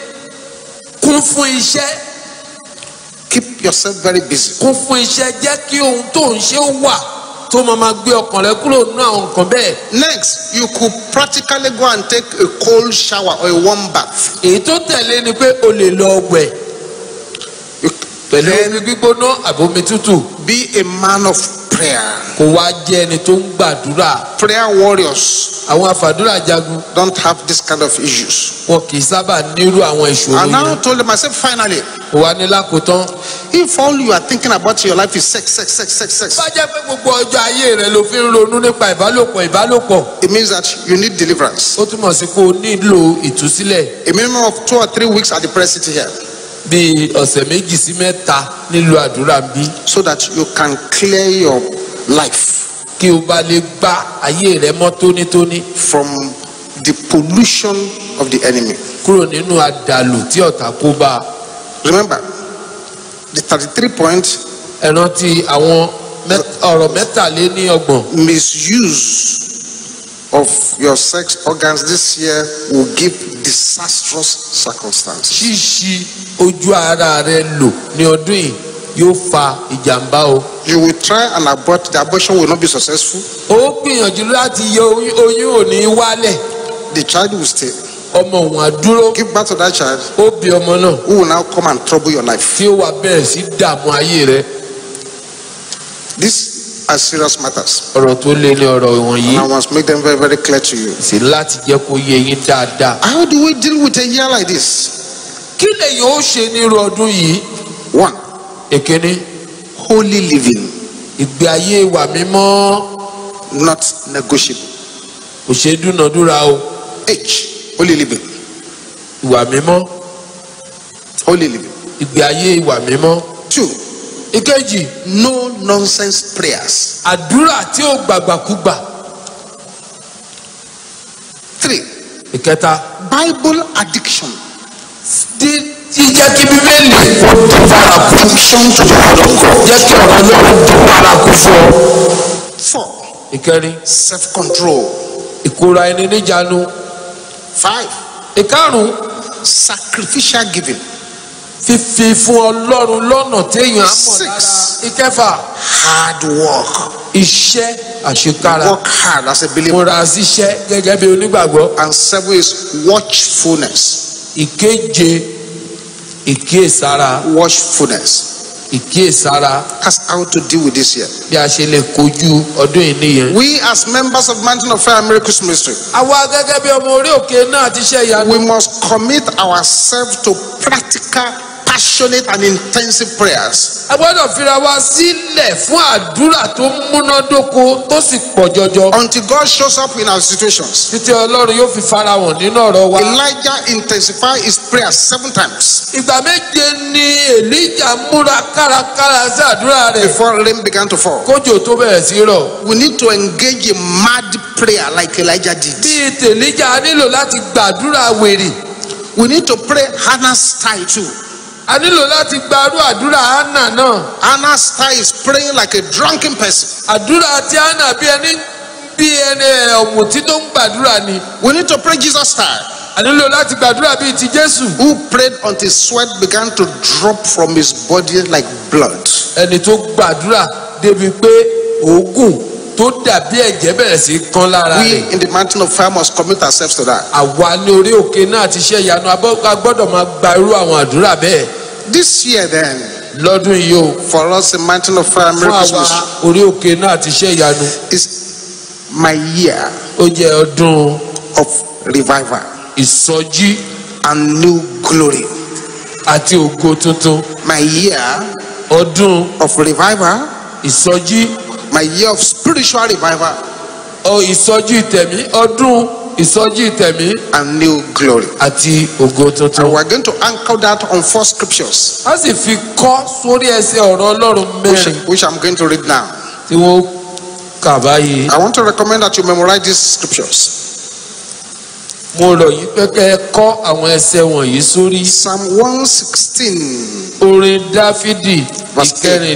kún fún iṣẹ́. Keep yourself very busy. kún fún iṣẹ́ jẹ́ kí ohun tó ń ṣe wà tó máa gbé ọkàn rẹ kúrò nínú àwọn nǹkan bẹ́ẹ̀. Next, you could practically go and take a cold shower or a warm bath. èyí tó tẹ̀lé ni pé o lè lọ wẹ̀ pẹ̀lú omi gbígbóná àbí omi tútù. Be a man of prayer. kó wá jẹ́ ẹni tó ń gbàdúrà. Prayer warriors àwọn àfàdúrà jagun don't have this kind of issues. wọn kì í sábà nírú àwọn ìṣòro And now I yìí. told them, I said, finally, kó wá ní lákòótán. if all you are thinking about in your life is sex, bá jẹ́ pé gbogbo ọjọ́ ayé rẹ ló fi ń ronú nípa ìbálòpọ̀. it means that you need deliverance. ó túmọ̀ sí pé o nílò ìtúsílẹ̀. A minimum of 2 or 3 weeks at the prayer city here, bíi ọ̀sẹ̀ 2 sí 3 nílùú àdúrà ń bí. so that you can clear your life kí o bá lè gba ayé rẹ mọ́ tónítóní from the pollution of the enemy. kúrò nínú àdàlù tí ọ̀tá kó bá. Remember, the 33 points, ẹ rántí àwọn ọ̀rọ̀ 23. misuse of your sex organs this year will give disastrous circumstances. ṣíṣí ojú ara rẹ lò ní ọdún yìí yóò fa ìjàmbá o. You will try and abort, the abortion will not be successful. ó gbìyànjú láti yọ oyún òní wálẹ̀. The child will stay. ọmọ òun á dúró. Give birth to that child ó bí ọmọ náà who will now come and trouble your life. tí ó wá bẹ̀rẹ̀ sí dààmú ayé rẹ. These are serious matters. ọ̀rọ̀ tó lé ní ọ̀rọ̀ wọ̀nyí And I must make them very, very clear to you. sì láti jẹ́ kó yé yín dáadáa. How do we deal with a year like this? kí lèyìn ó ṣe nírú ọdún yìí? 1. èkíní Holy living, ìgbé ayé ìwà mímọ́ not negotiable. kò ṣe é dúnadúrà o. H. Holy living. ìwà mímọ́ Holy living. ìgbé ayé ìwà mímọ́. 2. ìkejì No nonsense prayers. àdúrà tí ó gbàgbàkúgbà. 3. ìkẹta Bible addiction. jíjẹ́ kí bíbélì kó di bárakú. Addiction to the word of God. jẹ́ kí ọ̀rọ̀ Ọlọ́run di bárakú fún ọ. 4. ìkẹrin Self-control. ìkóra ẹni níjàánu. 5. ìkarùn Sacrificial giving. fífi fún Ọlọ́run lọ́nà téèyàn á mọ̀ 6. lára. ìkẹfà Hard work. iṣẹ́ àṣekára. Work hard as a believer. múra síṣẹ́ gẹ́gẹ́ bí onígbàgbọ́. And 7 is watchfulness. ìkeje ìkíyèsára. Watchfulness. ìkíyèsára as how to deal with this year. bí a ṣe lè kojú ọdún yìí nìyẹn. We as members of Mountain of Fire and Miracles Ministry, àwa gẹ́gẹ́ bí ọmọ orí òkè náà ti ṣe ìyanu. we must commit ourselves to practical, passionate and intensive prayers. a gbọ́dọ̀ fira wa sílẹ̀ fún àdúrà tó múnádóko tó sì pọ̀ jọjọ. Until God shows up in our situations. títí ọlọ́run yóò fi farahàn nínú ọ̀rọ̀ wa. Elijah intensified his prayers 7 times ìgbà méje ni èlíjà múra kárakára sí àdúrà rẹ̀. before rain began to fall. kójò tó bẹ̀rẹ̀ sí rọ̀. We need to engage in mad prayer like Elijah did. bíi tèlíjà a nílò láti gbàdúrà wèrè. We need to pray Hannah's style too. a nílò láti gbàrú àdúrà Hánà náà. Hannah's style is praying like a drunken person. àdúrà tí Hánà bí ẹni ọ̀mùtí tó ń gbàdúrà ni. We need to pray Jesus style, a nílò láti gbàdúrà bíi ti Jésù. who prayed until sweat began to drop from his body like blood. ẹni tó gbàdúrà débi pé òógùn tó dàbí ẹ̀jẹ̀ bẹ̀rẹ̀ sí kán lára We rẹ̀. in the Mountain of Fire must commit ourselves to that. àwa ní orí òkè náà ti ṣe ìyanu a gbọ́dọ̀ máa gba irú àwọn àdúrà bẹ́ẹ̀. This year then, lọ́dún yìí o for us in Mountain of Fire and fún Miracles àwa Ministry, orí òkè náà ti ṣe ìyanu is my year ó jẹ́ ọdún of revival ìsọjí and new glory. àti ògo tuntun. My year ọdún of revival, ìsọjí my year of spiritual revival ìsọjí ìtẹ̀mí ọdún ìsọjí ìtẹ̀mí and new glory. àti ògo And tuntun. we're going to anchor that on 4 scriptures, a sì fi kọ́ sórí ẹsẹ̀ ọ̀rọ̀ Ọlọ́run mẹ́rin which I'm going to read now. tí wọ́n kà báyìí. I want to recommend that you memorize these scriptures. mo rọ̀ yín pé kẹ́ ẹ kọ́ àwọn ẹsẹ̀ wọ̀nyí sórí. Psalm 116, orin Dáfídì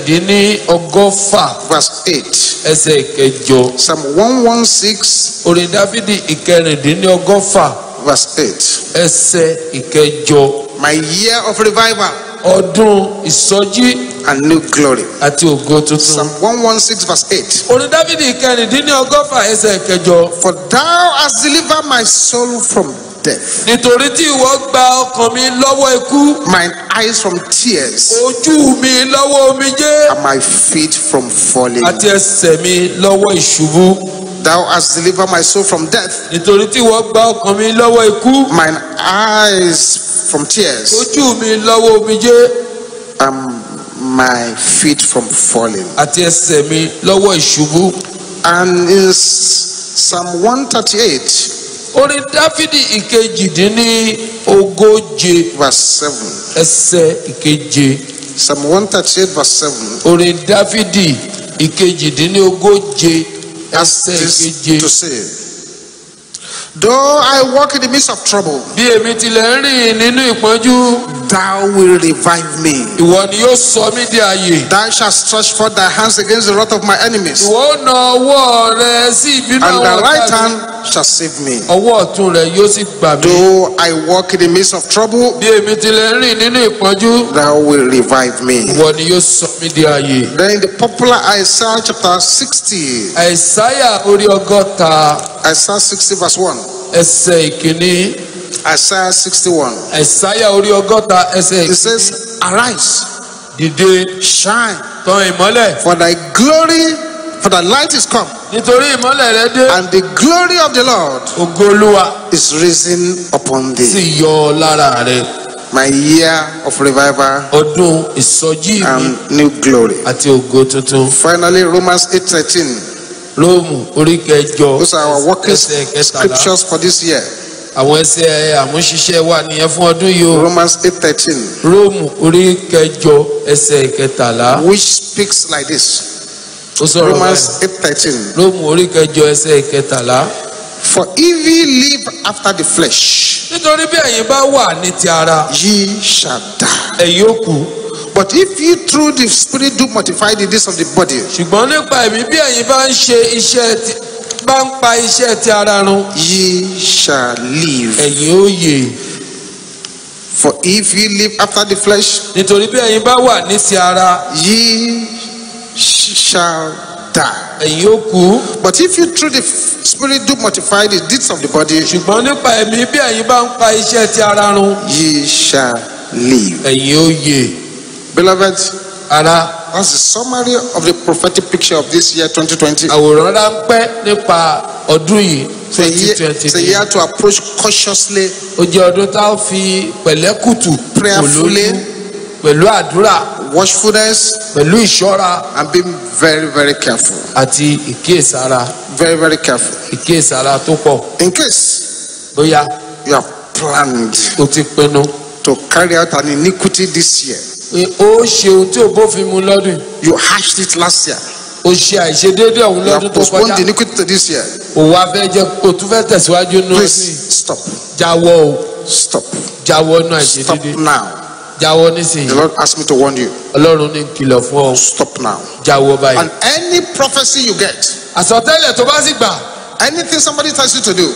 ìkẹrìndínlọ́gọ́fà verse 8. ẹsẹ̀ ìkẹjọ. Psalm 116, orin Dáfídì ìkẹrìndínlọ́gọ́fà verse 8. ẹsẹ̀ ìkẹjọ. My year of revival ọdún ìsọjí and new glory. àti ògo tuntun. Psalm 116, verse 8. orin Dáfídì ìkẹrìndínlọ́gọ́fà ẹsẹ̀ ìkẹjọ. For thou hast delivered my soul from death, nítorí tí ìwọ gba ọkàn mi lọ́wọ́ ikú, mine eyes from tears, ojú mi lọ́wọ́ omijé, and my feet from falling. àti ẹsẹ̀ mi lọ́wọ́ ìṣubú. Thou hast delivered my soul from death, nítorí tí ìwọ gba ọkàn mi lọ́wọ́ ikú, mine eyes from tears, ojú mi lọ́wọ́ omijé, and my feet from falling. àti ẹsẹ̀ mi lọ́wọ́ ìṣubú. And in Psalm 138, orin Dáfídì ìkejìdínlógóje verse 7. ẹsẹ̀ ìkeje. Psalm 138, verse 7. orin Dáfídì ìkejìdínlógóje Has ẹsẹ̀ this ìkeje. to say, though I walk in the midst of trouble, bí èmi tilẹ̀ ń rìn nínú ìpọ́njú, thou will revive me. ìwọ ni yóò sọ mí di ààyè. Thou shalt stretch forth thy hands against the wrath of my enemies, ìwọ ó na ọwọ́ rẹ sí ìbínú and àwọn thy right ọ̀tá mi. hand shall save me. ọwọ́ ọ̀tún rẹ yóò sì gbà mí. Though I walk in the midst of trouble, bí èmi tilẹ̀ ń rìn nínú ìpọ́njú, thou will revive me. ìwọ ni yóò sọ mí di ààyè. Then in the popular Isaiah chapter 60, Àìsáyà orí ọgọ́ta Isaiah 60 verse 1, ẹsẹ̀ ìkíní. Isaiah 61, Àìsáyà orí ọgọ́ta ẹsẹ̀ it ìkíní. says, arise, dìde shine, tàn ìmọ́lẹ̀, for thy glory, for thy light is come, nítorí ìmọ́lẹ̀ rẹ dé. and the glory of the Lord ògo Olúwa is risen upon thee. sì yọ lára rẹ. My year of revival ọdún ìsọjí mi and new glory. àti ògo tuntun. Finally, Romans 8:13. Róòmù orí kẹjọ Those are our working ẹsẹ̀ kẹtàlá. scriptures for this year. àwọn ẹsẹ̀ àmúṣiṣẹ́ wà nìyẹn fún ọdún yìí o. Romans 8:13, Róòmù orí kẹjọ ẹsẹ̀ kẹtàlá. which speaks like this. ó sọ̀rọ̀ Romans báyìí. 8:13. Róòmù orí kẹjọ ẹsẹ̀ kẹtàlá. For if ye live after the flesh, nítorí bí ẹ̀yin bá wà ní ti ara, ye shall die. ẹ̀yin ó kú. But if ye through the Spirit do mortify the deeds of the body, ṣùgbọ́n nípa ẹ̀mí bí ẹ̀yin bá ń pa iṣẹ́ ti ara run, ye shall live. ẹ̀yin ó yè. For if ye live after the flesh, nítorí bí ẹ̀yin bá wà ní ti ara, ye shall die. ẹ̀yin ó kú. But if you through the Spirit do mortify the deeds of the body, ṣùgbọ́n nípa ẹ̀mí bí ẹ̀yin bá ń pa iṣẹ́ ti ara run, ye shall live. ẹ̀yin ó yè. Beloved, ara. That's the summary of the prophetic picture of this year 2020. Àwòrán ráńpẹ́ nípa ọdún yìí It's a year to approach cautiously, ó jẹ́ ọdún tá a fi pẹ̀lẹ́kùtù prayerfully, pẹ̀lú àdúrà, watchfulness, pẹ̀lú ìṣọ́ra and being very, very careful. àti ìkíyèsára, Very, very careful. ìkíyèsára tó pọ̀. In case Bóyá you have planned o ti pinnu to carry out an iniquity this year, pé ó ṣe ohun tí ò bófin mu lọ́dún, you hashed it last year, ó ṣe àìṣedéédé ọ̀hún you have lọ́dún tó postponed kọjá, the iniquity to this year, ó wá fẹ́ jẹ́ kó tún fẹ́ tẹ̀síwájú nínú please ọdún. stop. Jáwọ́ o, Stop. jáwọ́ nínú Stop àìṣedéédé, now. jáwọ́ The nísìnyí. Lord asked me to warn you. Ọlọ́run ní kìlọ̀ fún ọ, Stop now. jáwọ́ báyìí. And any prophecy you get, Àsọtẹ́lẹ̀ tó bá sì gbà, anything somebody tells you to do,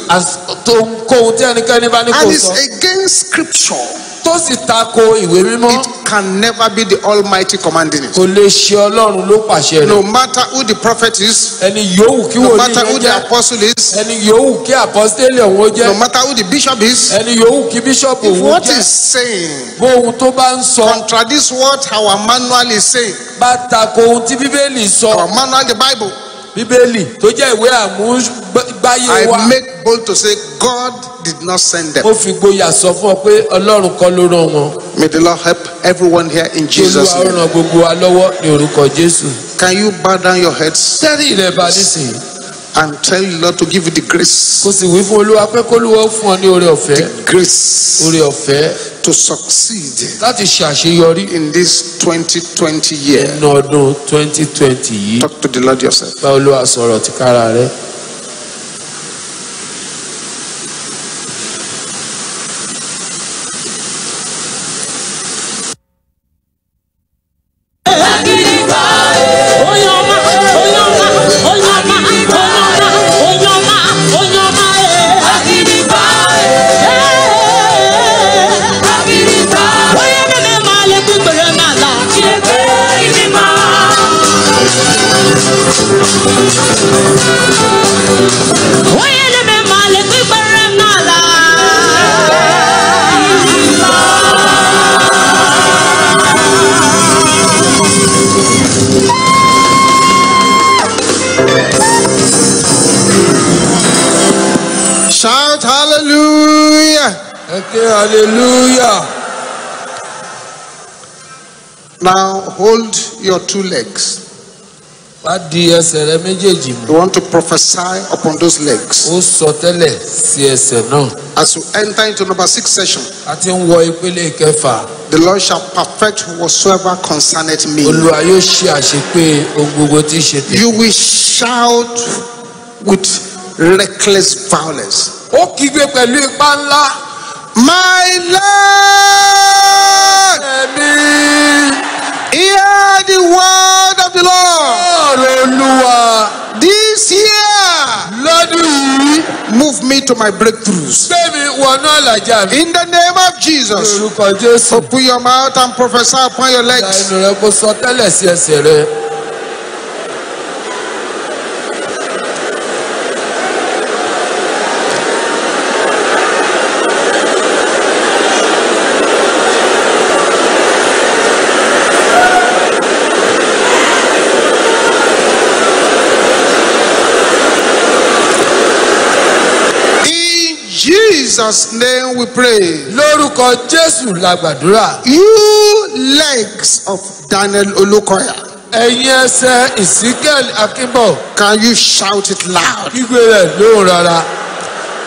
tó ń kó ohun tí ẹnikẹ́ni bá ní kó and it's sọ, against scripture, tó sì tako ìwé mímọ́, it can never be the Almighty commanding it. kò lè ṣe Ọlọ́run ló pàṣẹ No rẹ̀. matter who the prophet is, Ẹni yòówù kí no wòlíì matter who yẹn the jẹ́, apostle is, ẹni yòówù kí àpọ́stélì ọ̀hún ó no jẹ́, matter who the bishop is, ẹni yòówù kí bíṣọ̀pù if òun what jẹ́, is saying bó ohun tó bá ń sọ contradicts what our manual is saying, bá tako ohun tí Bíbélì sọ, our manual, the Bible, Bíbélì tó jẹ́ ìwé àmúgbáyé wa, I make bold to say God did not send them. ó fi gboyà sọ fún ọ pé Ọlọ́run kọ́ ló rán wọn. May the Lord help everyone here in Kí Olúwa Jesus' ó name. ràn gbogbo wa lọ́wọ́ ní orúkọ Jésù. Can you bow down your heads Tẹ́rì rẹ̀ bá nísìnyí. and tell the Lord to give you the grace, Kò sì wí fún Olúwa pé k'Olúwa ó fún ọ ní oore ọ̀fẹ́. grace Oore ọ̀fẹ́ to succeed láti ṣàṣeyọrí in this 2020 year. nínú ọdún 2020 yìí. Talk to the Lord yourself. Bá Olúwa sọ̀rọ̀ tìkára rẹ̀. Shout hallelujah. Okay, hallelujah. Now hold your two legs. Wá di ẹsẹ̀ rẹ méjèèjì mú. You want to prophesy upon those legs. Ó sọ tẹ́lẹ̀ sí ẹsẹ̀ náà. As you enter into number 6 session, A ti ń wọ ìpele kẹfà. the Lord shall perfect whatsoever concerneth me. Olúwa yóò ṣe àṣepé ohun gbogbo tí í ṣe tèmi. You will shout with reckless violence. Ó kígbe pẹ̀lú ipá ńlá. My Lord, Ẹ̀mí hear the word of the Lord. ọ̀rọ̀ Olúwa This year, lọ́dún yìí. move me to my breakthroughs. Gbé mi wọnú àlàjá mi. In the name of Jesus, Orúkọ Jésù. open your mouth and prophesy upon your Ìgbà legs. inú rẹ kó sọ tẹ́lẹ̀ sí ẹsẹ̀ rẹ. In Jesus' name we pray. Lórúkọ Jésù la gbàdúrà. You legs of Daniel Olukoya, Ẹ̀yin ẹsẹ̀ Ezekiel Akínbọ̀. can you shout it loud? Kígbe rẹ̀ lóhùn rárá.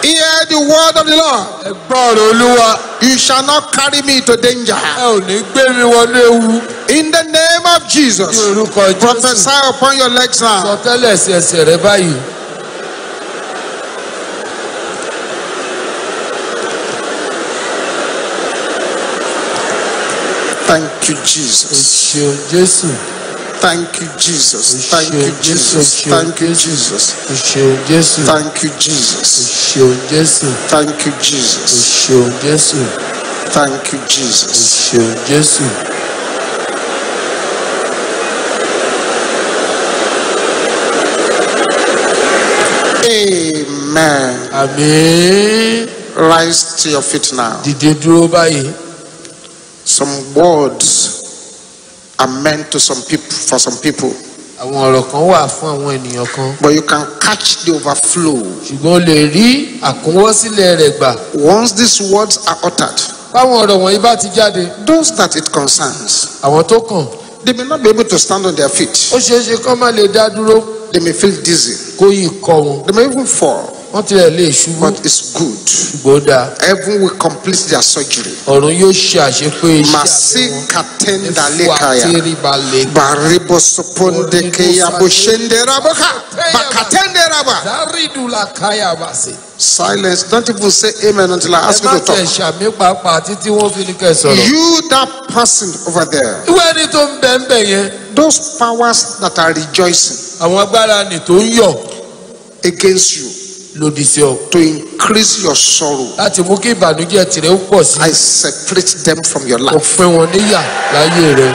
Hear the word of the Lord. Ẹ gbọ́ ọ̀rọ̀ Olúwa. You shall not carry me to danger. Ẹ ò ní gbé mi wọnú ewu. In the name of Ní Jesus, orúkọ Jésù. prophesy upon your legs now. Sọ tẹ́lẹ̀ sí ẹsẹ̀ rẹ báyìí. Thank you, O Jesus. ṣeun Jésù. Thank you, Jesus. Thank you, Jesus. Thank you, Jesus. O ṣeun Jésù. Thank you, O Jesus. ṣeun Jésù. Thank you, O Jesus. ṣeun Jésù. Thank you, O Jesus. ṣeun Jésù. Amen. Àmín. Rise to your feet now. Dìde dúró báyìí. Some words are meant to some people, for some people. àwọn ọ̀rọ̀ kan wà fún àwọn ènìyàn kan. But you can catch the overflow. ṣùgbọ́n o lè rí àkúnwọ́sílẹ̀ rẹ̀ gbà. Once these words are uttered, báwọn ọ̀rọ̀ wọ̀nyí bá ti jáde. those that it concerns, àwọn tó kàn. they may not be able to stand on their feet. ó ṣeé ṣe kó má lè dá dúró. They may feel dizzy. kó yìí kọ wọn. They may even fall. wọ́n tilẹ̀ lè ṣubú. But it's good. ṣùgbọ́n ó dáa. Heaven will complete their surgery. ọ̀run yóò ṣe àṣepé iṣẹ́ Masi àbẹ̀wò. katenda Efu lekaya. àtẹríbalẹ̀. Baribo soponde keya boshende raboka. Bakatende raba. dárídùlà káyà bá ṣe. Silence. Don't even say amen until I ask ẹ you má to tẹ̀ talk. ṣàmì pàápàá títí wọ́n fi ní kẹ́ sọ̀rọ̀. You, that person over there, ìwé ẹni tó ń bẹ ń bẹ yẹn. those powers that are rejoicing àwọn agbára nì tó ń yọ̀ against you lòdì sí ọ. to increase your sorrow, láti mú kí ìbànújẹ́ tirẹ̀ ó pọ̀ sí. I separate them from your kò life. pín wọn níyà láyé rẹ̀.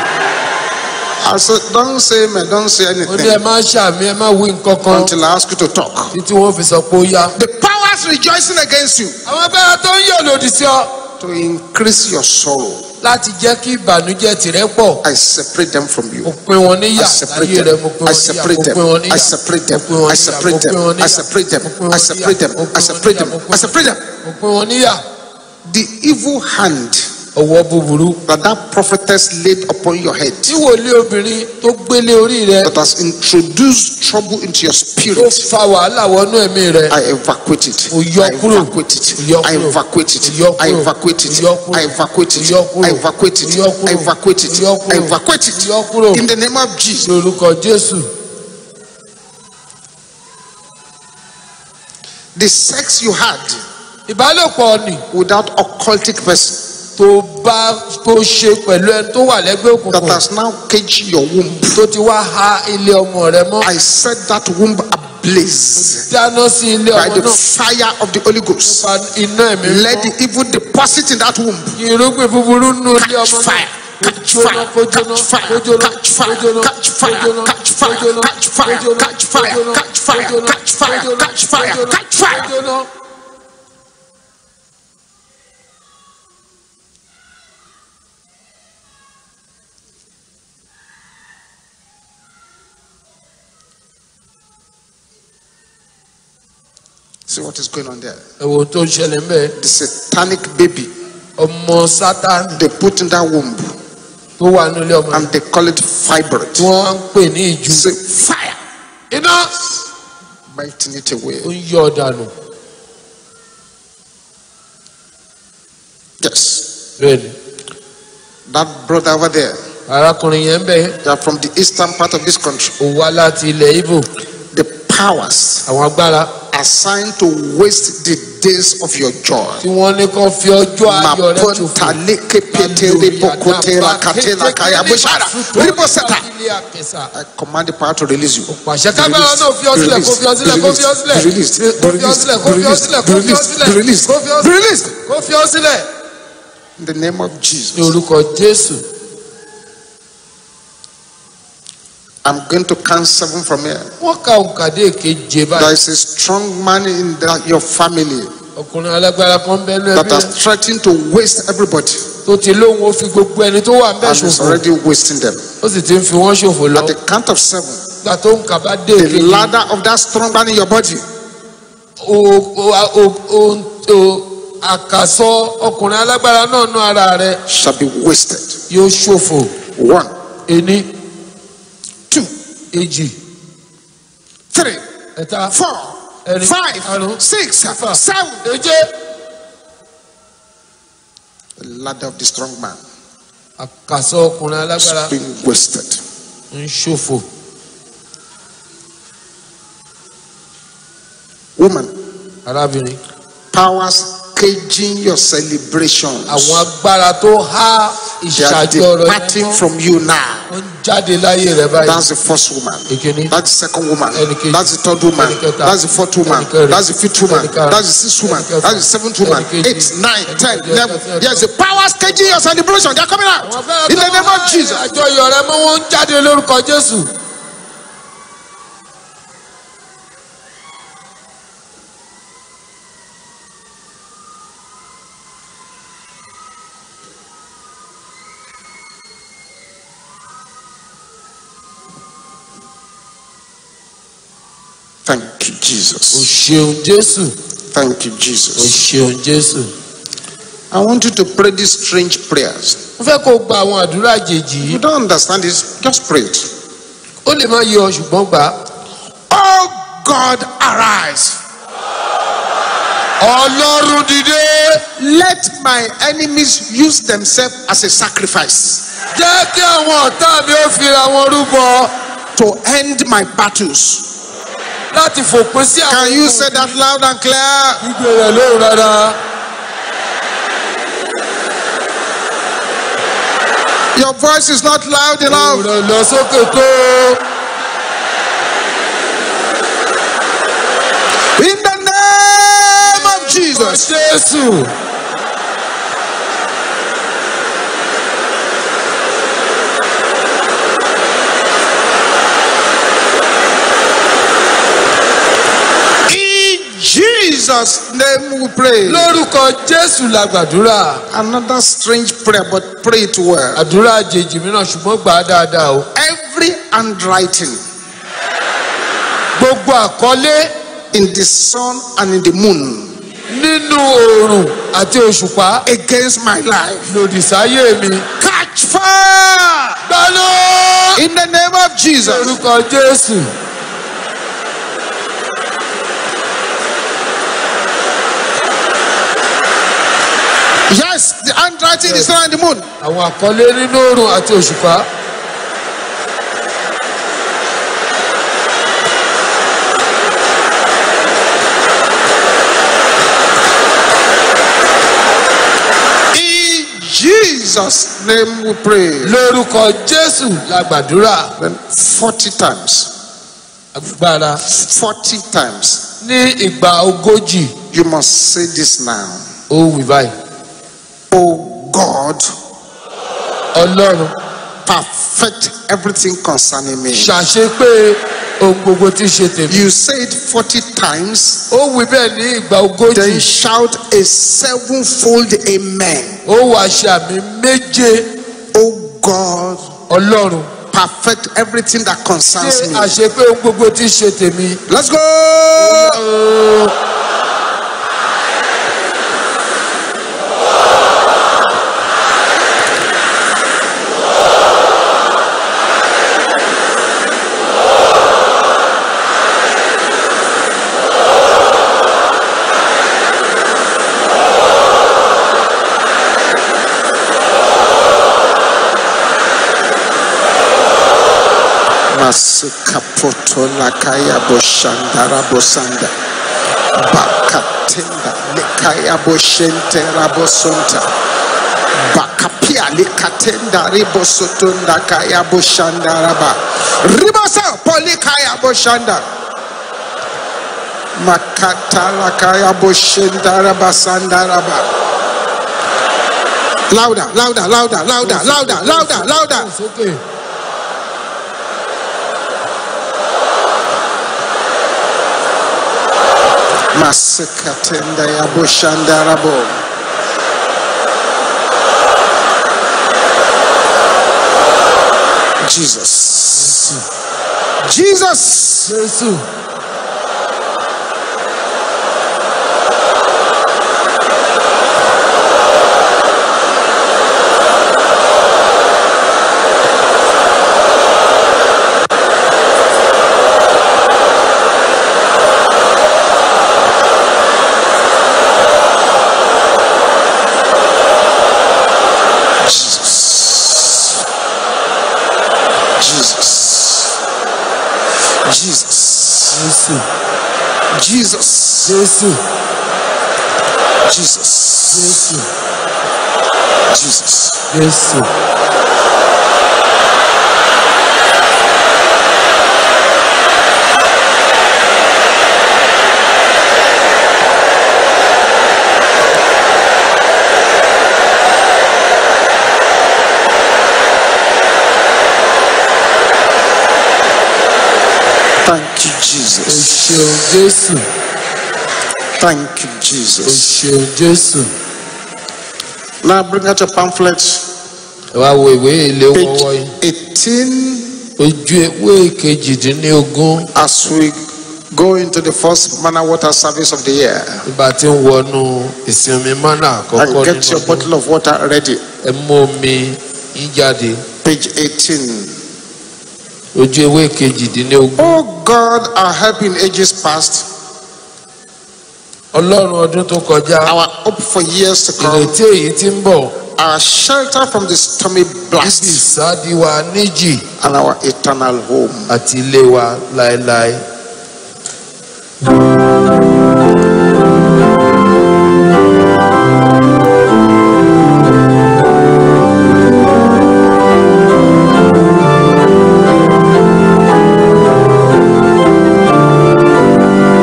I said, don't say amen, don't say ó ní ẹ anything má ṣàmì ẹ má wí nǹkan kan until I ask you to talk. títí wọ́n fi sọ pé ó yá. The powers rejoicing against you àwọn agbára tó ń yọ̀ lòdì sí ọ. to increase your sorrow, láti jẹ́ kí ìbànújẹ́ tirẹ̀ pọ̀. I separate them from you. mo pín wọn níyà I separate láyé rẹ̀. mo them. pín I wọn níyà. separate mo them. pín wọn níyà. I separate them. mo pín wọn I níyà. separate mo pín wọn them. níyà. I separate them. mo pín wọn I separate them. níyà. I separate them. mo pín I separate them. mo pín wọn níyà. The evil hand ọwọ́ búburú. that prophetess laid upon your head, tí wòlíì obìnrin tó gbélé orí rẹ̀ that has introduced trouble into your tó spirit, fa wàhálà wọnú ẹ̀mí rẹ̀. I evacuate it. Ó yọ I kúrò. evacuate it. Ó yọ I kúrò. evacuate it. Ó yọ I kúrò. evacuate it. Ó yọ kúrò. I evacuate it. Ó yọ kúrò. I evacuate it. Ó yọ kúrò. I evacuate it. Ó yọ kúrò. I evacuate it. Ó yọ kúrò. In the name of Jesus. lórúkọ Jésù. The sex you had ìbálòpọ̀ ni without occultic person tó ṣe pẹ̀lú ẹni tó wà lẹ́gbẹ́ that òkùnkùn has now caged your womb, tó ti wá ha ilé ọmọ rẹ̀ mọ́. I set that womb ablaze dáná sí ilé by ọmọ the náà. fire of the Holy Ghost. fa iná ẹ̀mí Let the evil deposit in that womb irúgbìn búburú nù ilé catch ọmọ náà. fire. Catch fire, catch fire, catch fire, catch fire, catch fire, catch fire, catch fire, catch fire, catch fire, catch fire, catch fire. See what is going on there. ẹ̀wọ̀n tó ń ṣẹlẹ̀ ń bẹ̀. The satanic baby ọmọ Sátánì they put in that womb tó wà ní ilé ọmọ and they call it fibroid. tí wọ́n ń pè ní ìjú. Say fire, iná biting it away. ó ń yọ dànù. Yes, bẹ́ẹ̀ni that brother over there, arákùnrin yẹn ń bẹ̀. they are from the eastern part of this country. ó wá láti ilẹ̀ Ìgbò. The powers àwọn agbára assigned to waste the days of your joy. tí wọ́n ní kó fi ọjọ́ ayọ̀ rẹ̀ ṣòfò. Maponta leke pete ribokote rakate lakaya bushara. Riboseta. I command the power to release you. pàṣẹ kágbára náà fi ọ sílẹ̀ kó fi ọ sílẹ̀ kó fi ọ sílẹ̀ Be released. Be kó fi ọ released. sílẹ̀ Be kó fi ọ released. sílẹ̀ Be kó fi ọ released. sílẹ̀ Be released. kó fi ọ Be sílẹ̀ released. kó fi ọ sílẹ̀. In the name of ní Jesus. orúkọ Jésù. I'm going to count 7 from here. wọ́n ka òǹkàdé keje There báyìí. is a strong man in your family ọkùnrin alágbára kan bẹ́ẹ̀ ní that ẹbí has rẹ̀ threatened to waste everybody tó ti lóhun ó fi gbogbo ẹni tó wà ń bẹ̀ and is ṣòfò. already wasting them. ó sì ti ń fi wọ́n ṣòfò lọ. At the count of 7, ìgbà tó ń kà bá dé the keje. ladder of that strong man in your body àkàsọ ọkùnrin alágbára náà nú ara rẹ̀ shall be wasted. yóò ṣòfò. 1, ení 2, èjì 3, ẹ̀ta 4, ẹ̀rin 5, àrún 6, ẹ̀fà 7. èje. The ladder of the strong man àkàsọ ọkùnrin alágbára is being wasted. ń ṣòfò. Woman, arábìnrin powers caging your celebrations. àwọn agbára tó há They are ìṣàjọ rẹ̀ departing from you now. wọ́n jáde láyé rẹ̀ báyìí. That's the first woman. ìkíní That's the second woman. Ẹnìkejì. That's the third woman. Ẹnìkẹta. That's the fourth woman. Ẹnìkẹrin. That's the fifth woman. Ẹnìkarùn. That's the sixth woman. Ẹnìkẹfà. That's the seventh woman. Ẹnìkejì. 8, 9, 10, Ẹnìkẹjọ. 11. Ẹnìkẹjọ. Yes, the powers caging your celebration. They're coming out. In the name of Jesus. àjọyọ̀ rẹ̀ mọ́ wọ́n ń jáde lórúkọ Jésù. Thank you, o Jesus. ṣeun Jésù. Thank you, o Jesus. ṣeun Jésù. I want you to pray these strange prayers. mo fẹ́ kó gba àwọn àdúrà àjèjì If you yìí. don't understand this, just pray it. ó lè má yé ọ ṣùgbọ́n gbà á. Oh God, arise. Ọlọ́run dìde. Let my enemies use themselves as a sacrifice jẹ́ kí àwọn ọ̀tá mi ó fira wọn rúbọ to end my battles. láti fòpin sí àwọn. Can you say that loud and clear? ìgbé rẹ̀ lóhùn rárá. Your voice is not loud enough. òun rẹ̀ lọ sókè tó. In the name of Jesus. Jésù. In Jesus' name we pray. lórúkọ Jésù la gbàdúrà. Another strange prayer, but pray it well. àdúrà àjèjì mìíràn ṣùgbọ́n gbà á dáadáa o. Every handwriting gbogbo àkọlé in the sun and in the moon nínú oòrùn àti òṣùpá against my life, lòdì sáyé mi. catch fire gbaná. in the name of Jesus. lórúkọ Jésù. Yes, the handwriting is not in the moon. àwọn àkọlé nínú oòrùn àti òṣùpá. In Jesus' name we pray. lórúkọ Jésù la gbàdúrà. Then 40 times. agbára 40 times. ní ìgbà ogójì. You must say this now. ó wí báyìí. Oh God, Ọlọ́run perfect everything concerning me. ṣàṣepé ohun gbogbo tí ṣe tèmi. You say it 40 times. ó wí bẹ́ẹ̀ ní ìgbà ogójì. Then shout a sevenfold amen. ó wá ṣe àmì méje. Oh God, Ọlọ́run perfect everything that concerns ṣe me. àṣepé ohun gbogbo tí ṣe tèmi. Let's go. Masukapoto lakaya boshandara bosanda bakatenda likaya boshente rabosonta bakapia likatenda ribosotunda kaya boshandaraba ribosa polikaya boshanda makata lakaya boshendaraba sandaraba. Louder, louder, louder, louder, louder, louder, louder. sókè. Masekatenda ya boshandarabo. Jesus. Jesus. Jésù. Jésù. Jesus. Jésù. Jesus. Jésù. Jesus. Jésù. Thank you, O Jesus. ṣeun Jésù. Thank you, O Jesus. ṣeun Jésù. Now bring out your pamphlet. Ẹ wá wo ìwé ìléwọ́ Page yìí. 18. Ojú ewé kejìdínlógún. As we go into the first manna water service of the year Ìgbà tí ń wọnú ìsinmi mánà àkọ́kọ́ and get your nínú bottle of water ready. ẹ mú omi yín jáde. Page 18. Ojú ewé kejìdínlógún. Oh God, our help in ages past, Ọlọ́run ọdún tó kọjá. our hope for years to come, Ìrètí èyí tí ń bọ̀. our shelter from the stormy Ibi blast, ìsádi wa níjì and our eternal home. àti ilé wa láéláé.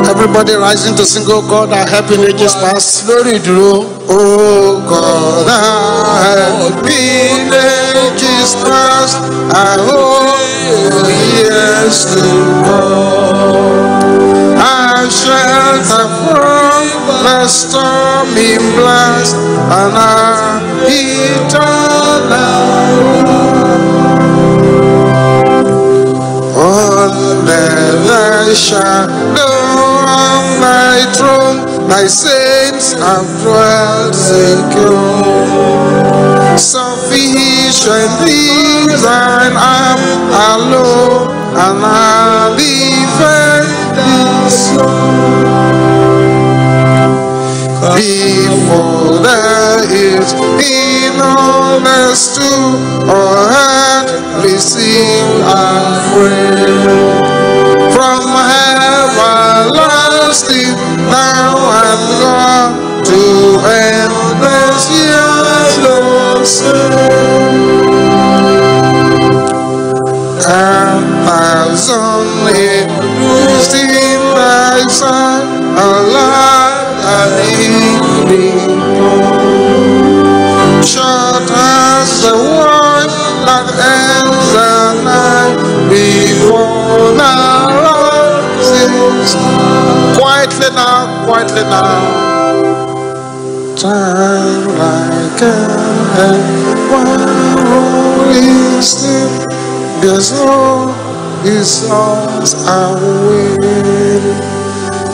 Everybody rising to sing, oh God, our help in ages past. Lórí ìdúró. Oh God, our help in ages past. I hope years to come. Our shelter from the stormy blast and our eternal under the shadow of thy throne, thy saints have dwelt secure. Sufficient is thine arm alone, and I'll defend thee so. Before there is in all the stew or heart receive and pray. From everlasting thou art gone to endless years no and thousand used in thy son alive and evening short as the one that ends the night before now rises. Quietly now, quietly now. Time like one sleep. There's all his songs are waiting.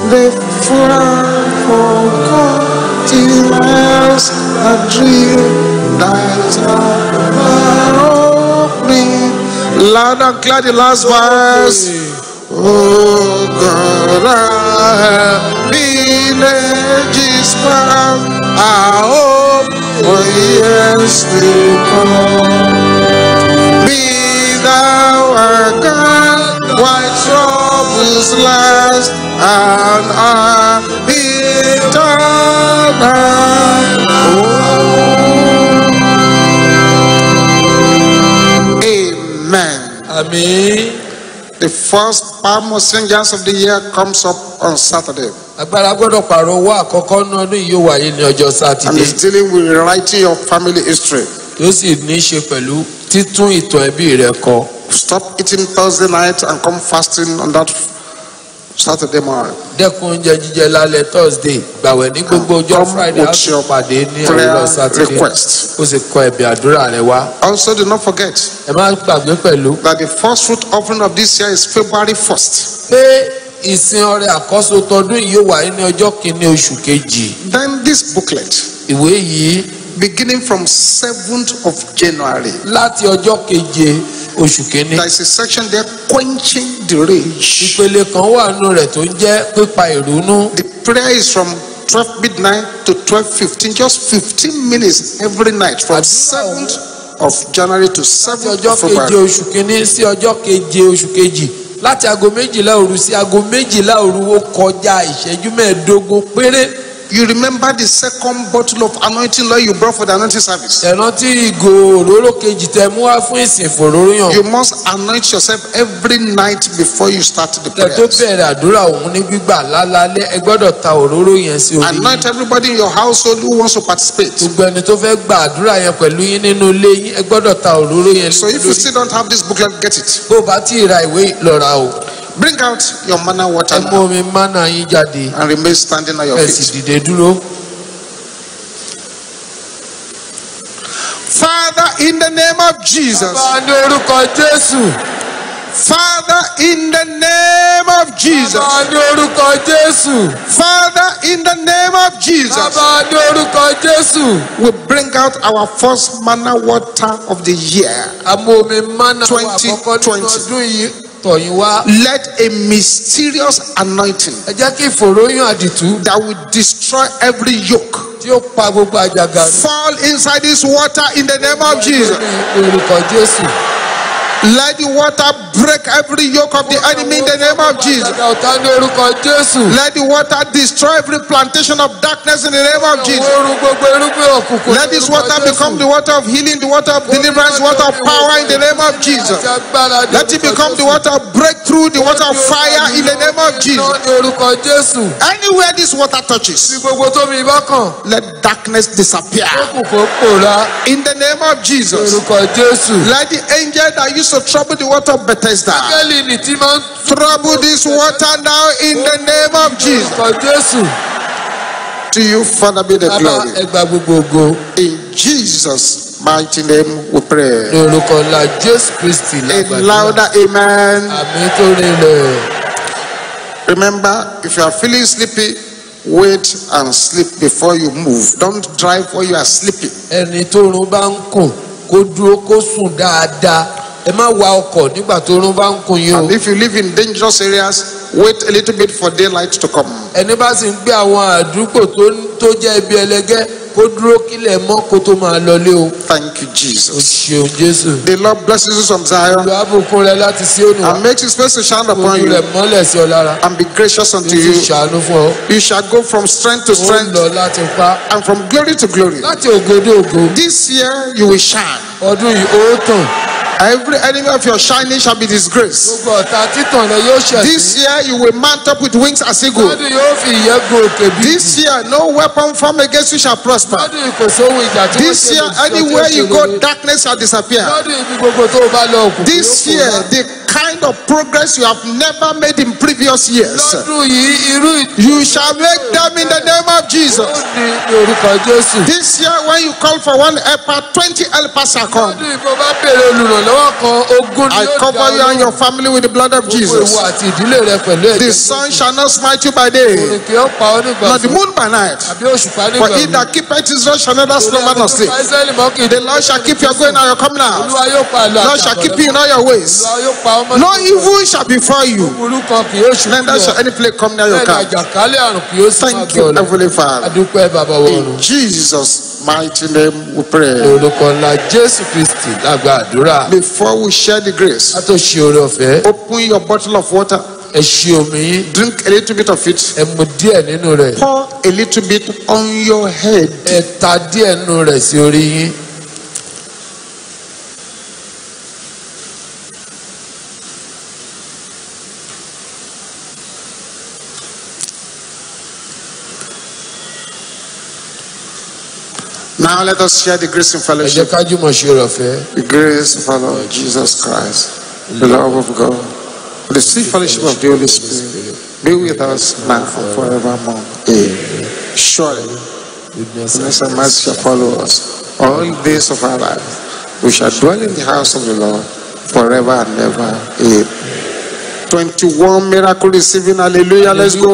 They fly for continents, a dream that are opening. Loud and clear the last verse. Oh God, I have been ages past. I hope for years to come. Be thou our God, why troubles last, and our eternal home. Amen. Àmín. The first palm of singers of the year comes up on Saturday. Agbára gbọ́dọ̀ pààrọ̀ owó àkọ́kọ́ náà ọdún yìí yóò wáyé ní ọjọ́ And Sátidé. it's dealing with rewriting your family history. Yóò sì ní í ṣe pẹ̀lú títún ìtàn ẹbí rẹ kọ. Stop eating Thursday night and come fasting on that Saturday morning. Dẹ́kun oúnjẹ jíjẹ lálẹ́ Thursday. Gbàwẹ̀ ní gbogbo ọjọ́ Come Friday with á sì your pàdé ní prayer ọjọ́ Sátidé. request. Ó sì kọ ẹ̀bẹ̀ àdúrà rẹ wá. Also, do not forget Ẹ má gbàgbé pẹ̀lú that the first fruit offering of this year is February 1st. pé ìsìn ọrẹ àkọ́so tọdún yìí yóò wáyé ní ọjọ́ kìíní oṣù kejì. Then this booklet, Ìwé yìí beginning from 7th of January, láti ọjọ́ keje oṣù kìíní. there is a section there, quenching the rage. Ìpele kan wà nínú rẹ̀ tó ń jẹ́ pípa ìrònú. The prayer is from 12 midnight to 12:15, just 15 minutes every night from 7th of January to Láti 7th ọjọ́ of keje February. oṣù kìíní sí ọjọ́ keje oṣù kejì. Láti aago méjìlá òru sí aago méjìlá òru ó kọjá ìṣẹ́jú mẹ́ẹ̀ẹ́dógún péré. You remember the second bottle of anointing oil you brought for the anointing service. Ẹ̀rántí ìgò òróró kejì tẹ mú wá fún ìsìn ìfòróróyàn. You must anoint yourself every night before you start the Kẹ́ tó prayers. bẹ̀rẹ̀ àdúrà òun ní gbígbà lálálẹ́ ẹ gbọ́dọ̀ ta òróró yẹn sí orí. Anoint everybody in your household who wants to participate. Gbogbo ẹni tó fẹ́ gba àdúrà yẹn pẹ̀lú yín nínú ilé yín ẹ gbọ́dọ̀ ta òróró yẹn So if you lórí. still don't have this booklet, get it. Bó o bá tí ì ra ìwé lọ rà o. Bring out your manna water Ẹ mú now omi mánà yín jáde. and remain standing on your Ẹ sì feet. dìde dúró. Father, in the name of Jesus, Bá a ní orúkọ Jésù. Father, in the name of Jesus. Bàbá ní orúkọ Jésù. Father, in the name of Jesus. Bàbá ní orúkọ Jésù. We bring out our first manna water of the year. Àmọ́ omi mánà wà àkọ́kọ́ nínú 2020. ọdún yìí tọ̀yìn wá. Let a mysterious anointing Ẹ jẹ́ kí ìfòròyìn àdìtú that will destroy every yoke tí ó pa gbogbo àjàgà fall inside this water in the name of Jesus. ní orúkọ Jésù. Let the water break every yoke of the enemy in the name of Jesus. Àjàgà ọ̀tá ní orúkọ Jésù. Let the water destroy every plantation of darkness in the name of Jesus. Orun gbogbo irúgbìn òkùnkùn. Let this water become the water of healing, the water of deliverance, the water of power in the name of Jesus. Let it become the water of breakthrough, the water of fire in the name of Jesus. Ní orúkọ Jésù. Anywhere this water touches, Bí gbogbo tómi bá kàn. let darkness disappear Òkùnkùn pòórá. in the name of Jesus. Orúkọ Jésù. Let the angel that used to trouble the water of Bethesda Áńgẹ́lì ní tí máa ń trouble this water now in the name of Jesus. orúkọ Jésù. To you, Father, be the Bàbá glory. ẹgbà gbogbo ògo. In Jesus' mighty name we pray. Ní orúkọ ńlá Jésù Kristi A lágbàdúrà. louder amen. Àmín tó rinlẹ̀. Remember, if you are feeling sleepy, wait and sleep before you move. Don't drive while you are sleeping. Ẹni tórun bá ń kùn kó dúró kó sùn dáadáa. Ẹ má wa ọkọ̀ nígbà tórun bá ń kùn yín o. And if you live in dangerous areas, wait a little bit for daylight to come. Ẹni bá sì ń gbé àwọn àdúgbò tó jẹ́ ibi ẹlẹgẹ́ kó dúró kílẹ̀ mọ́ kó tó máa lọlé o. Thank you, O Jesus. ṣeun Jésù. The Lord blesses you from Zion Ìlú àbùkún rẹ láti Síónì wá. and makes his face to shine upon Ojú you rẹ̀ mọ́lẹ̀ sí ọ lára. and be gracious unto Ó sì you. ṣàánú fún ọ. You shall go from strength to Ó ń strength lọ láti pa. and from glory to glory. Láti ògo dé ògo. This year you will shine. Ọdún yìí ó tàn. Every enemy of your shining shall be disgraced. Gbogbo ọ̀tá títàn rẹ yóò ṣẹ̀sín. This year you will mount up with wings as eagle. Lọ́dún yóò fi ìyẹ́ gun òkè bí. This year no weapon formed against you shall prosper. Lọ́dún yìí kò sóhun ìjà tí wọ́n This ṣe year lòdì sí anywhere ọjọ́ you ìṣòro. go darkness shall disappear. Lọ́dún yìí bí gbogbo tó o bá lọ òkùnkùn This yóò year pòórá. the kind of progress you have never made in previous years, Lọ́dún yìí irú you shall make them in the name of Jesus. ó ní orúkọ Jésù. This year when you call for one helper, 20 helpers shall come. Lọ́dún yìí bó bá béèrè olùrànlọ́wọ́ kan ogún ni I yóò cover you and your family with the blood of Gbogbo Jesus. ìwọ àti ìdílé rẹ pẹ̀lú The ẹ̀jẹ̀. sun shall not smite you by day, Òrùn kì yóò pa ọ́ nígbà nor the fún. moon by night. Àbí òṣùpá nígbà For he fún. that keepeth Israel shall neither slumber nor sleep. Ísírẹ́lì mọ́ kì í The Lord shall keep your going and your coming out. Olúwa yóò pa àlọ́ Lord shall keep you in all your ways. Olúwa yóò pa ọmọ No evil shall befall you, burú kan kì yóò ṣubú neither shall lọ. any plague come near your Bẹ́ẹ̀ni camp. àjàkálẹ̀ àrùn kì yóò sì máa Thank bọ̀ you, lọ. Heavenly Father. Adúpẹ́ bàbá wọ̀run. In Jesus' mighty name we pray. Orúkọ ńlá Jésù Kristi lágbà àdúrà. Before we share the grace, Ká tó ṣe oore ọ̀fẹ́, open your bottle of water, ẹ ṣí omi yín, drink a little bit of it, ẹ mu díẹ̀ nínú rẹ̀, pour a little bit on your head. ẹ ta díẹ̀ nínú rẹ̀ sí orí yín. Now let us share the grace in Ẹ jẹ́ fellowship. ká jùmọ̀ ṣe oore ọ̀fẹ́. The grace of our Lord Jesus Christ, the love of God, the sweet fellowship of the Holy Spirit be with us now and forevermore. Amen. Surely, goodness and mercy shall follow us all the days of our life. We shall dwell in the house of the Lord forever and ever. Amen. 21 miracle receiving. Hallelujah. Let's go.